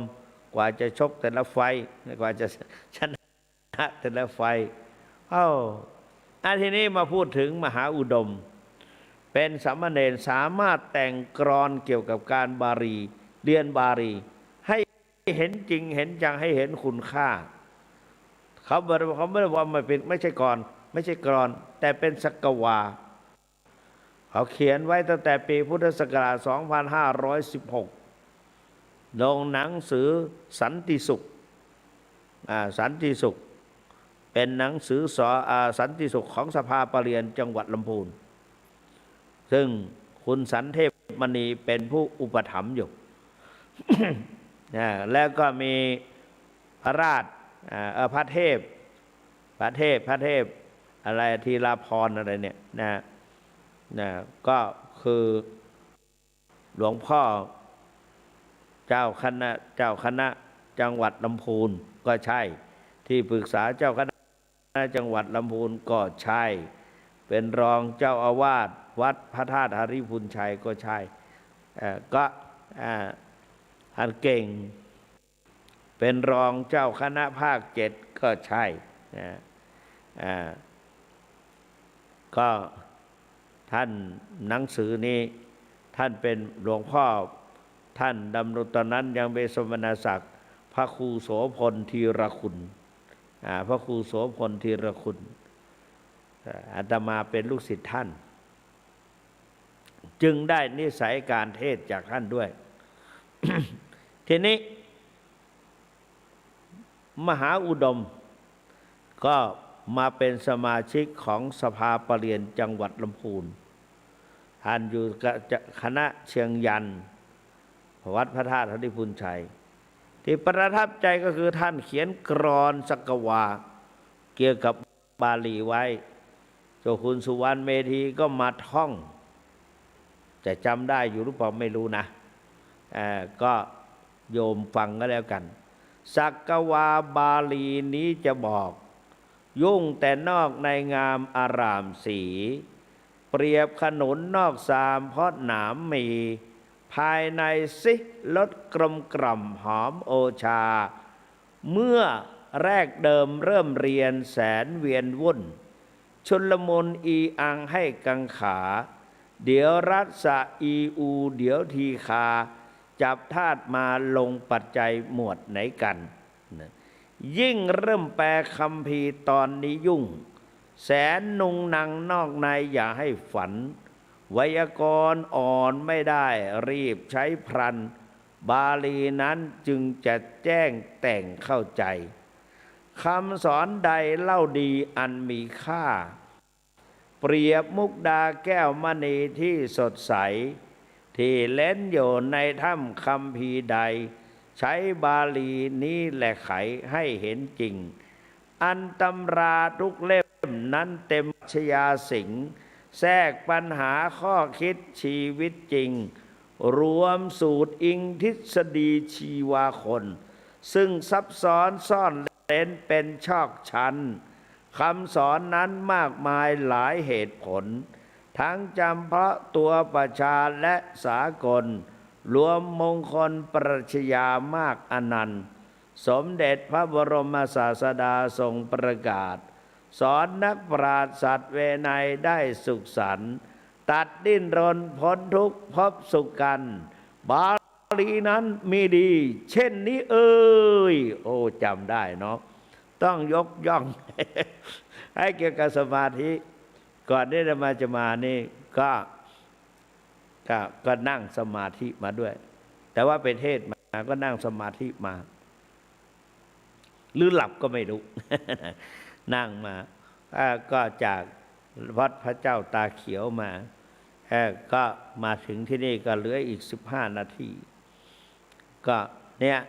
กว่าจะชกแต่ละไฟกว่าจะชนะแต่ละไฟทีนี้มาพูดถึงมหาอุดมเป็นสามเณรสามารถแต่งกลอนเกี่ยวกับการบาลีเรียนบาลีให้เห็นจริงเห็นจังให้เห็นคุณค่าเขาไม่ได้ว่าไม่ใช่กลอนแต่เป็นสักวาเขาเขียนไว้ตั้งแต่ปีพุทธศักราช 2516 ลงหนังสือสันติสุขสันติสุขเป็นหนังสือสันติสุขของสภาปรริญญาจังหวัดลำพูนซึ่งคุณสันเทพมณีเป็นผู้อุปถัมภ์อยู่ แล้วก็มีพระราชพระเทพอะไรทีลาภรณ์อะไรเนี่ยนะก็คือหลวงพ่อเจ้าคณะจังหวัดลำพูนก็ใช่ที่ปรึกษาเจ้าคณะจังหวัดลำพูนก็ใช่เป็นรองเจ้าอาวาสวัดพระธาตุหริพุนชัยก็ใช่ก็ท่านเก่งเป็นรองเจ้าคณะภาค7ก็ใช่ก็ท่านหนังสือนี้ท่านเป็นหลวงพ่อท่านดำรงตอนนั้นยังเป็นสมณศักดิ์พระครูโสพลธีรคุณพระครูโสพลธีรคุณอาตมาเป็นลูกศิษย์ท่านจึงได้นิสัยการเทศจากท่านด้วย ทีนี้มหาอุดมก็มาเป็นสมาชิกของสภาปรริญญาจังหวัดลำพูน ท่านอยู่กับคณะเชียงยันวัดพระธาตุธนิพุนชัยที่ประทับใจก็คือท่านเขียนกรอนสักวาเกี่ยวกับบาลีไว้เจ้าคุณสุวรรณเมธีก็มาท่องจะจำได้อยู่หรือเปล่าไม่รู้นะก็โยมฟังก็แล้วกันสักวาบาลีนี้จะบอกยุ่งแต่นอกในงามอารามสีเปรียบขนุนนอกสามเพราะหนามมีภายในสิรสกลมกล่อมหอมโอชาเมื่อแรกเดิมเริ่มเรียนแสนเวียนวุ่นชุลมุนอีอังให้กังขาเดี๋ยวรัศอีอูเดี๋ยวทีคาจับธาตุมาลงปัจจัยหมวดไหนกันยิ่งเริ่มแปลคำพีตอนนี้ยุ่งแสนนุงนังนอกในอย่าให้ฝันไวยากรณ์อ่อนไม่ได้รีบใช้พลันบาลีนั้นจึงจะแจ้งแต่งเข้าใจคำสอนใดเล่าดีอันมีค่าเปรียบมุกดาแก้วมณีที่สดใสที่เล่นอยู่ในถ้ำคัมภีร์ใดใช้บาลีนี้แหละไขให้เห็นจริงอันตำราทุกเล่มนั้นเต็มชยาสิงแทรกปัญหาข้อคิดชีวิตจริงรวมสูตรอิงทฤษฎีชีวาคนซึ่งซับซ้อนซ่อนเร้นเป็นชอกชั้นคำสอนนั้นมากมายหลายเหตุผลทั้งจำเพาะตัวประชาและสากลรวมมงคลปรัชญามากอนันต์สมเด็จพระบรมศาสดาทรงประกาศสอนนักปราชญ์สัตว์เวไนยได้สุขสันต์ตัดดิ้นรนพ้นทุกข์พบสุขกันบาลีนั้นมีดีเช่นนี้เอ้ยโอ้จำได้เนาะต้องยกย่อง ให้เกี่ยวกับสมาธิก่อนที่จะมานี่ก็นั่งสมาธิมาด้วยแต่ว่าเป็นเทศมาก็นั่งสมาธิมาหรือหลับก็ไม่รู้ นั่งมาก็จากวัดพระเจ้าตาเขียวมาก็มาถึงที่นี่ก็เหลืออีก15 นาทีก็เนี่ย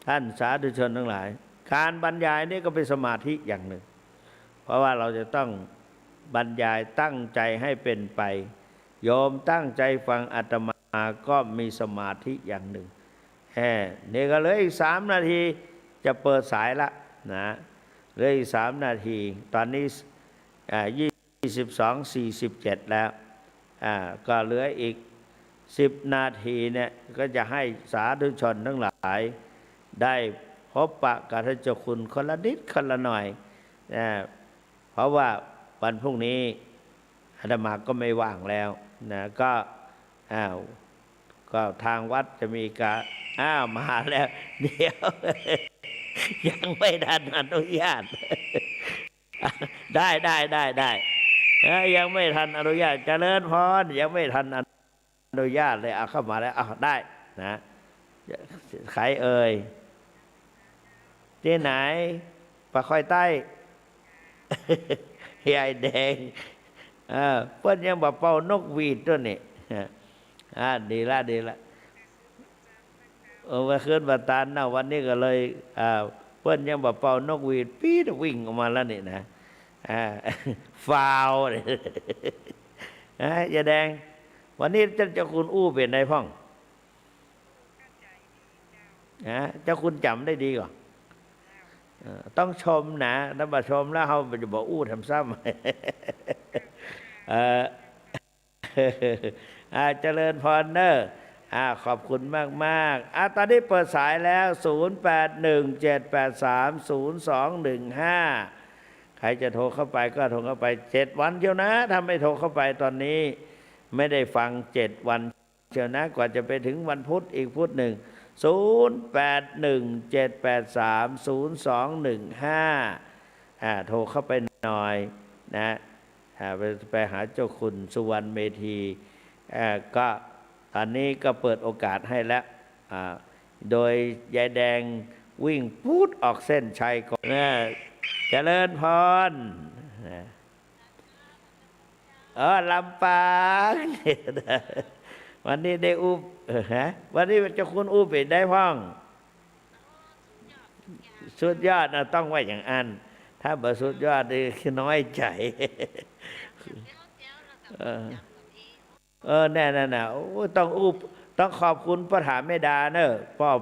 ท่านสาธุชนทั้งหลายการบรรยายนี่ก็เป็นสมาธิอย่างหนึ่งเพราะว่าเราจะต้องบรรยายตั้งใจให้เป็นไปโยมตั้งใจฟังอาตมาก็มีสมาธิอย่างหนึ่งนี่ก็เหลืออีก3 นาทีจะเปิดสายละนะเหลืออีก3 นาทีตอนนี้22:47แล้วก็เหลืออีก10 นาทีเนี่ยก็จะให้สาธุชนทั้งหลายได้พบปะกับท่านเจ้าคุณคนละนิดคนละหน่อยเพราะว่าวันพรุ่งนี้อาตมาก็ไม่ว่างแล้วนะก็ทางวัดจะมีการมาแล้ว เดี๋ยว ยังไม่ทันอนุญาต ได้ยังไม่ทันอนุญาตเจริญพรยังไม่ทันอนุญาตเลยเข้ามาแล้วได้นะใครเอ่ยที่ไหนปะค่อยใต้ ยายแดงเพิ่นยังบอกเป่านกหวีดตัวนี่ดีละมาขึ้นมาตานนะวันนี้ก็เลยเพิ่นยังบอกเป่านกหวีดปี๊ดวิ่งออกมาแล้วนี่นะฟาวเลยยายแดงวันนี้เจ้าคุณอู้เป็นไงพ่องเจ้าคุณจำได้ดีกว่าต้องชมนะถ้ามาชมแล้วเขาจะบอกอู้ทำซ้ำ เจริญพรเนอร์ขอบคุณมากตอนนี้เปิดสายแล้ว0817830215ใครจะโทรเข้าไปก็โทรเข้าไป7 วันเชียวนะถ้าไม่โทรเข้าไปตอนนี้ไม่ได้ฟัง7 วันเชียวนะกว่าจะไปถึงวันพุธอีกพุธหนึ่ง0817830215โทรเข้าไปหน่อยนะไปหาเจ้าคุณสุวรรณเมธีก็ตอนนี้ก็เปิดโอกาสให้แล้วโดยยายแดงวิ่งพูดออกเส้นชัยก่อนเจริญพร ลำปางวันนี้ได้อุบฮะวันนี้เจะคุณอุบไปได้พ้องสุดยอดนะต้องไว้อย่างอันถ้าบ่สุดยอดนี่คือน้อยใจเออแน่ๆน่ะโอ้ต้องอุบต้องขอบคุณพระถามแม่ดาเนอะ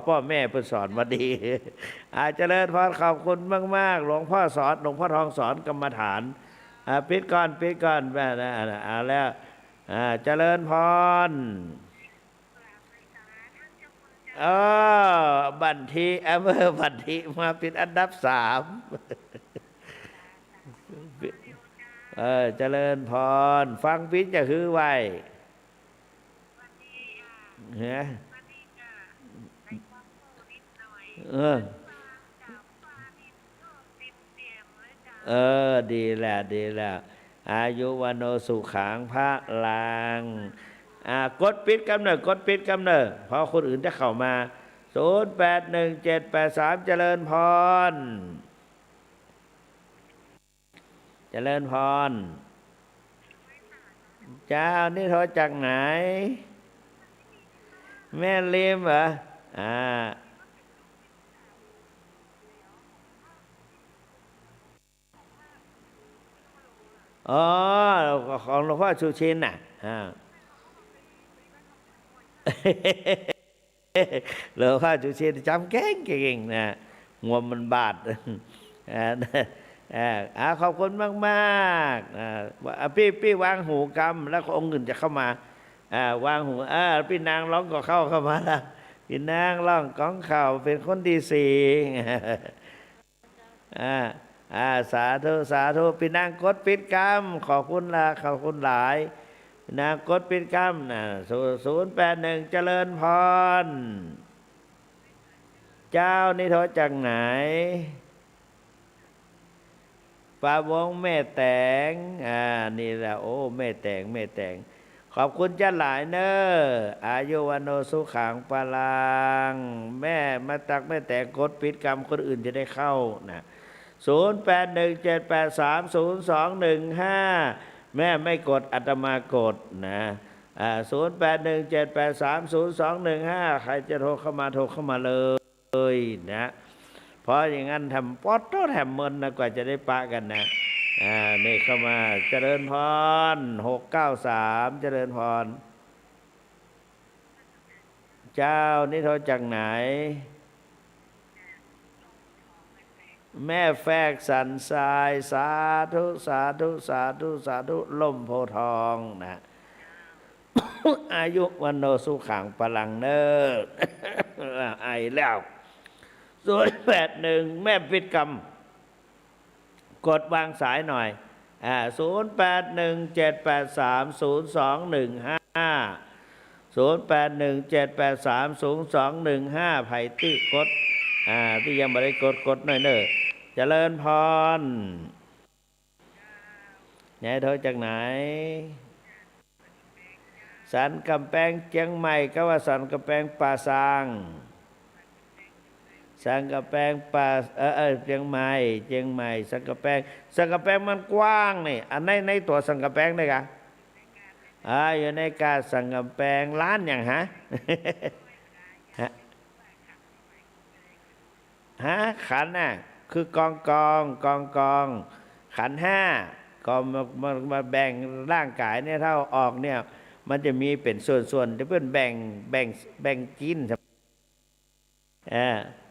พ่อแม่เพิ่นสอนมาดี อาจเจริญพรขอบคุณมากๆหลวงพ่อสอนหลวงพ่อทองสอนกรรมฐานปิดก่อนแม่นะเอาแล้วเจริญพรเอบันทีอำเภอบันทีมาเป็นอันดับ3เจริญพรฟังพิษจะคือไว้เฮ้ดีแล้วอายุวันโนสุขังพระลางกดปิดกำเนิดเพราะคนอื่นจะเข้ามา081783เจริญพรเจ้านี่โทรจากไหนแม่ลิมเหรอของหลวงพ่อชูชินน่ะหลวงพ่อชูชินจำเก่งนะงวมมันบาดขอบคุณมากพี่วางหูกรรมแล้วองค์อื่นจะเข้ามาวางหูพี่นางร้องก็เข้ามาแล้วพี่นางร้องก้องเข่าเป็นคนดีสี่สาธุพี่นางกดปิดกรรมขอบคุณหลายพี่นางกดปิดกรรม081เจริญพรเจ้านี่โทรจากไหนป้าวงแม่แตงนี่แหละโอ้แม่แตงขอบคุณจ้าหลายเนออายุวันโนสุขังปาลังแม่มาตักแม่แตงกดปิดกรรมคนอื่นจะได้เข้านะ0817830215แม่ไม่กดอาตมากดนะ0817830215ใครจะโทรเข้ามาเลยนะเพราะอย่างนั้นทำป๊อตโต้แถมเมินนะกว่าจะได้ปะกันนะนี่เข้ามาเจริญพร693เจริญพรเจ้านี่โทรจากไหนแม่แฟกสันทรายสาธุล่มโพทองนะอายุวันโนสุขังพลังเนอไอแล้ว081แม่ปิดกรรมกดวางสายหน่อย0817830215ไผ่ตี้กดที่ยังไม่ได้กดหน่อยเนอะเจริญพรยายโทรจากไหนสันกำแพงเชียงใหม่ก็ว่าสันกำแพงป่าซางสันกำแพงป่าเชียงใหม่สันกำแพงมันกว้างนี่อันในตัวสันกำแพงได้กะอยู่ในกาสันกำแพงล้านอย่างฮะ ขันน่ะคือกองขัน5ก็มาแบ่งร่างกายเนี่ยถ้าออกเนี่ยมันจะมีเป็นส่วนที่เพื่อนแบ่งกิน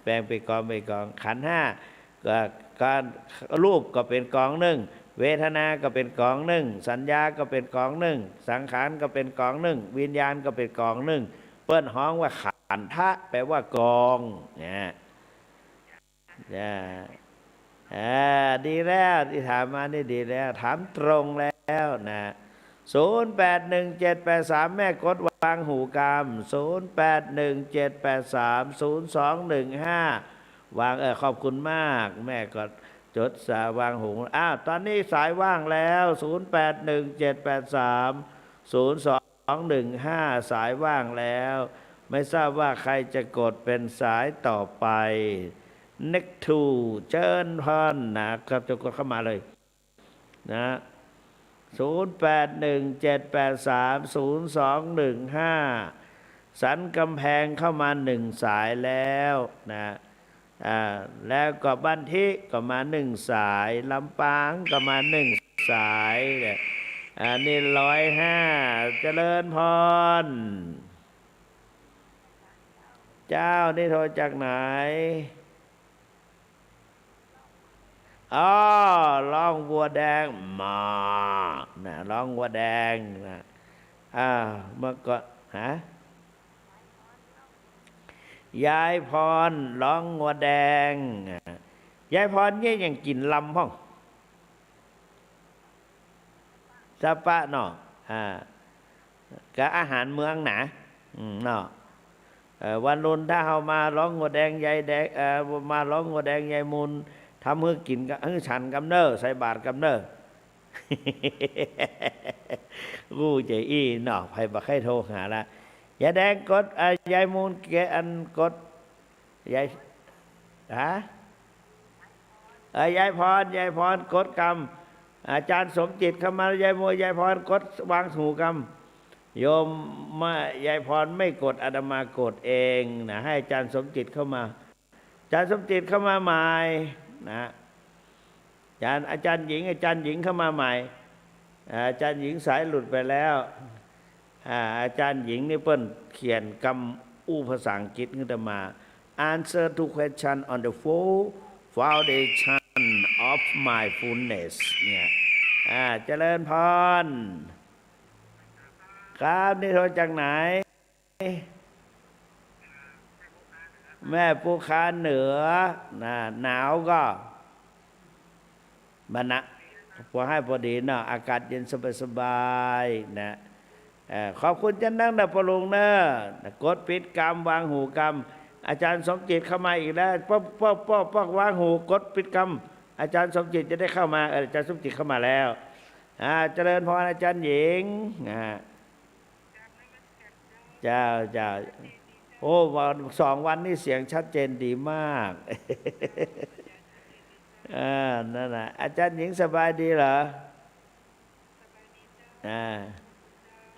แบ่งไปกองขัน5ก็การรูปก็เป็นกองหนึ่งเวทนาก็เป็นกองหนึ่งสัญญาก็เป็นกองหนึ่งสังขารก็เป็นกองหนึ่งวิญญาณก็เป็นกองหนึ่งเปิ้นฮ้องว่าขันธะแปลว่ากองเนี่ยดีแล้วที่ถามมานี่ดีแล้วถามตรงแล้วนะ081783แม่กดวางหูกรรม0817830215วางขอบคุณมากแม่ก็จดสาวางหูตอนนี้สายว่างแล้ว0817830215สายว่างแล้วไม่ทราบว่าใครจะกดเป็นสายต่อไปnext to เชิญพรนะครับจะกดเข้ามาเลยนะ 0817830215สันกำแพงเข้ามา1สายแล้วนะแล้วก็บันทิก็มา1สายลำปางก็มา1สายเนี่ยนี่105เจริญพรเจ้านี่โทรจากไหนอ๋อร้องวัวแดงมานะร้องวัวแดงนะเมื่อก่อนยายพรร้องวัวแดงยายพรเนี่ยยังกินลำห้องสะปะเนาะก็อาหารเมืองหนาเนาะวันรุ่นถ้าเฮามาร้องงัวแดงยายแดงมาร้องงัวแดงยายมูลทำเพื่อกินก็ฉันกำเนิดใส่บาตรกำเนิดกูใจอีเนาะไผบ่ใครโทรหาละยายแดงกดยายมูลแกอันกดยายยายพรกดกรรมอาจารย์สมจิตเข้ามายายมูลยายพรกดวางถูกรรมโยมยายพรไม่กดอาตมากดเองนะให้อาจารย์สมจิตเข้ามาอาจารย์สมจิตเข้ามาใหม่นะอาจารย์หญิงเข้ามาใหม่อาจารย์หญิงสายหลุดไปแล้วอาจารย์หญิงนี่เปิ้นเขียนกำภาษาอังกฤษขึ้นมา answer to question on the four foundation of mindfulness เนี่ยเจริญพรครับนี่โทรจากไหนแม่ปูคาเหนือหนาวก็บรรณะพอให้พอดีเนาะอากาศเย็นสบายๆนะขอบคุณจันนั่งนะพลุงเนอะกดปิดกรรมวางหูกรรมอาจารย์สมจิตเข้ามาอีกแล้วป๊อกวางหูกดปิดกรรมอาจารย์สมจิตจะได้เข้ามาอาจารย์สมจิตเข้ามาแล้วเจริญพรอาจารย์หญิงเจ้าโอ้วัน2 วันนี่เสียงชัดเจนดีมากนั่นน่ะอาจารย์หญิงสบายดีเหรอ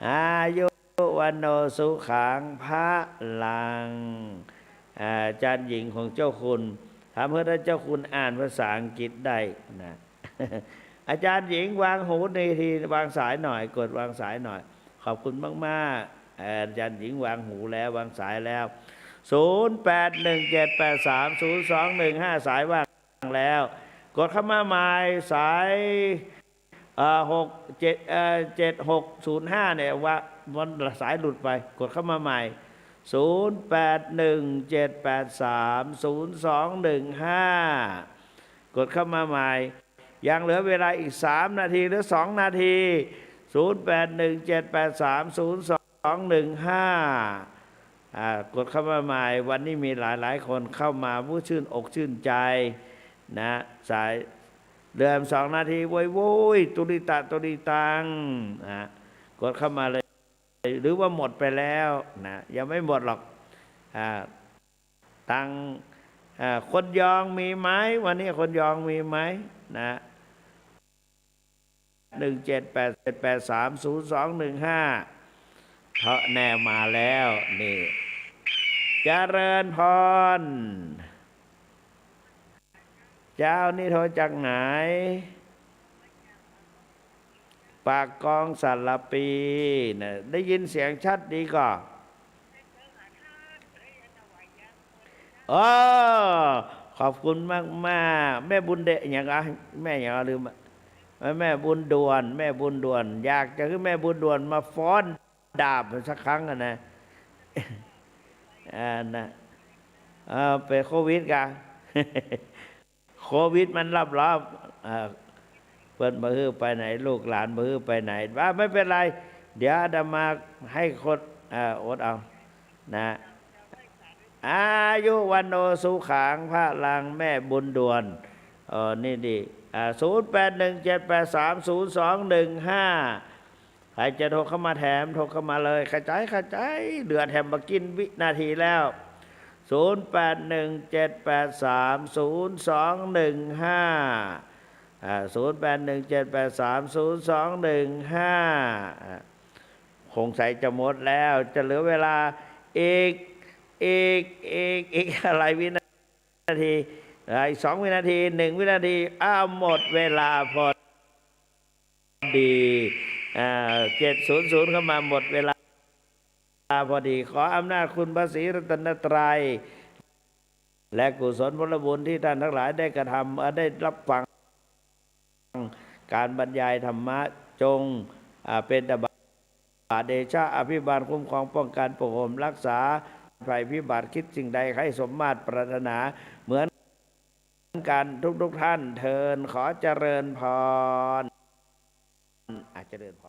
อายุวันโนสุขังพระลังอาจารย์หญิงของเจ้าคุณทำเพื่อให้เจ้าคุณอ่านภาษาอังกฤษได้นะอาจารย์หญิงวางหูในทีวางสายหน่อยกดวางสายหน่อยขอบคุณมากๆอาจารย์หญิงวางหูแล้ววางสายแล้ว0817830215สายว่างแล้วกดเข้ามาใหม่สาย7605เนี่ยว่าวันสายหลุดไปกดเข้ามาใหม่0817830215กดเข้ามาใหม่ยังเหลือเวลาอีก3 นาทีหรือ2 นาที0817830215กดเข้ามาใหม่วันนี้มีหลายคนเข้ามาผู้ชื่นอกชื่นใจนะสายเดิม2 นาทีโว้ยตุลิตังกดเข้ามาเลยหรือว่าหมดไปแล้วนะยังไม่หมดหรอกตังคนยองมีไหมวันนี้คนยองมีไหมนะ1787830215เพราะแน่มาแล้วนี่เจริญพรเจ้านี่โทรจากไหนปากกองสารปีนะได้ยินเสียงชัดดีก่อขอบคุณมากแม่บุญเดชอย่างไรแม่อย่างลืมแม่บุญด่วนอยากจะให้แม่บุญด่วนมาฟ้อนดาบสักครั้งนะเป็นโควิดกันโควิดมันรับเปิดมือไปไหนลูกหลานมือไปไหนว่าไม่เป็นไรเดี๋ยวจะมาให้คนอดเอานะอายุวันโนสุขังพระลังแม่บุญด่วนนี่ดี0817830215ใครจะโทรเข้ามาแถมโทรเข้ามาเลยขจายเดือดแถมมากินวินาทีแล้ว0817830215 คงใส่จะหมดแล้วจะเหลือเวลาอีกอะไรวินาทีอีก2 วินาที1 วินาทีหมดเวลาพอดี7:00เข้ามาหมดเวลาพอดีขออำนาจคุณพระศรีรัตนตรัยและกุศลผลบุญที่ท่านทั้งหลายได้กระทำได้รับฟังการบรรยายธรรมะจงเป็นตบะเดชะอภิบาลคุ้มครองป้องกันปกป้องรักษาภัยพิบัติคิดสิ่งใดให้สมมาตรปรารถนาเหมือนกันทุกท่านเทินขอเจริญพรเจริญพร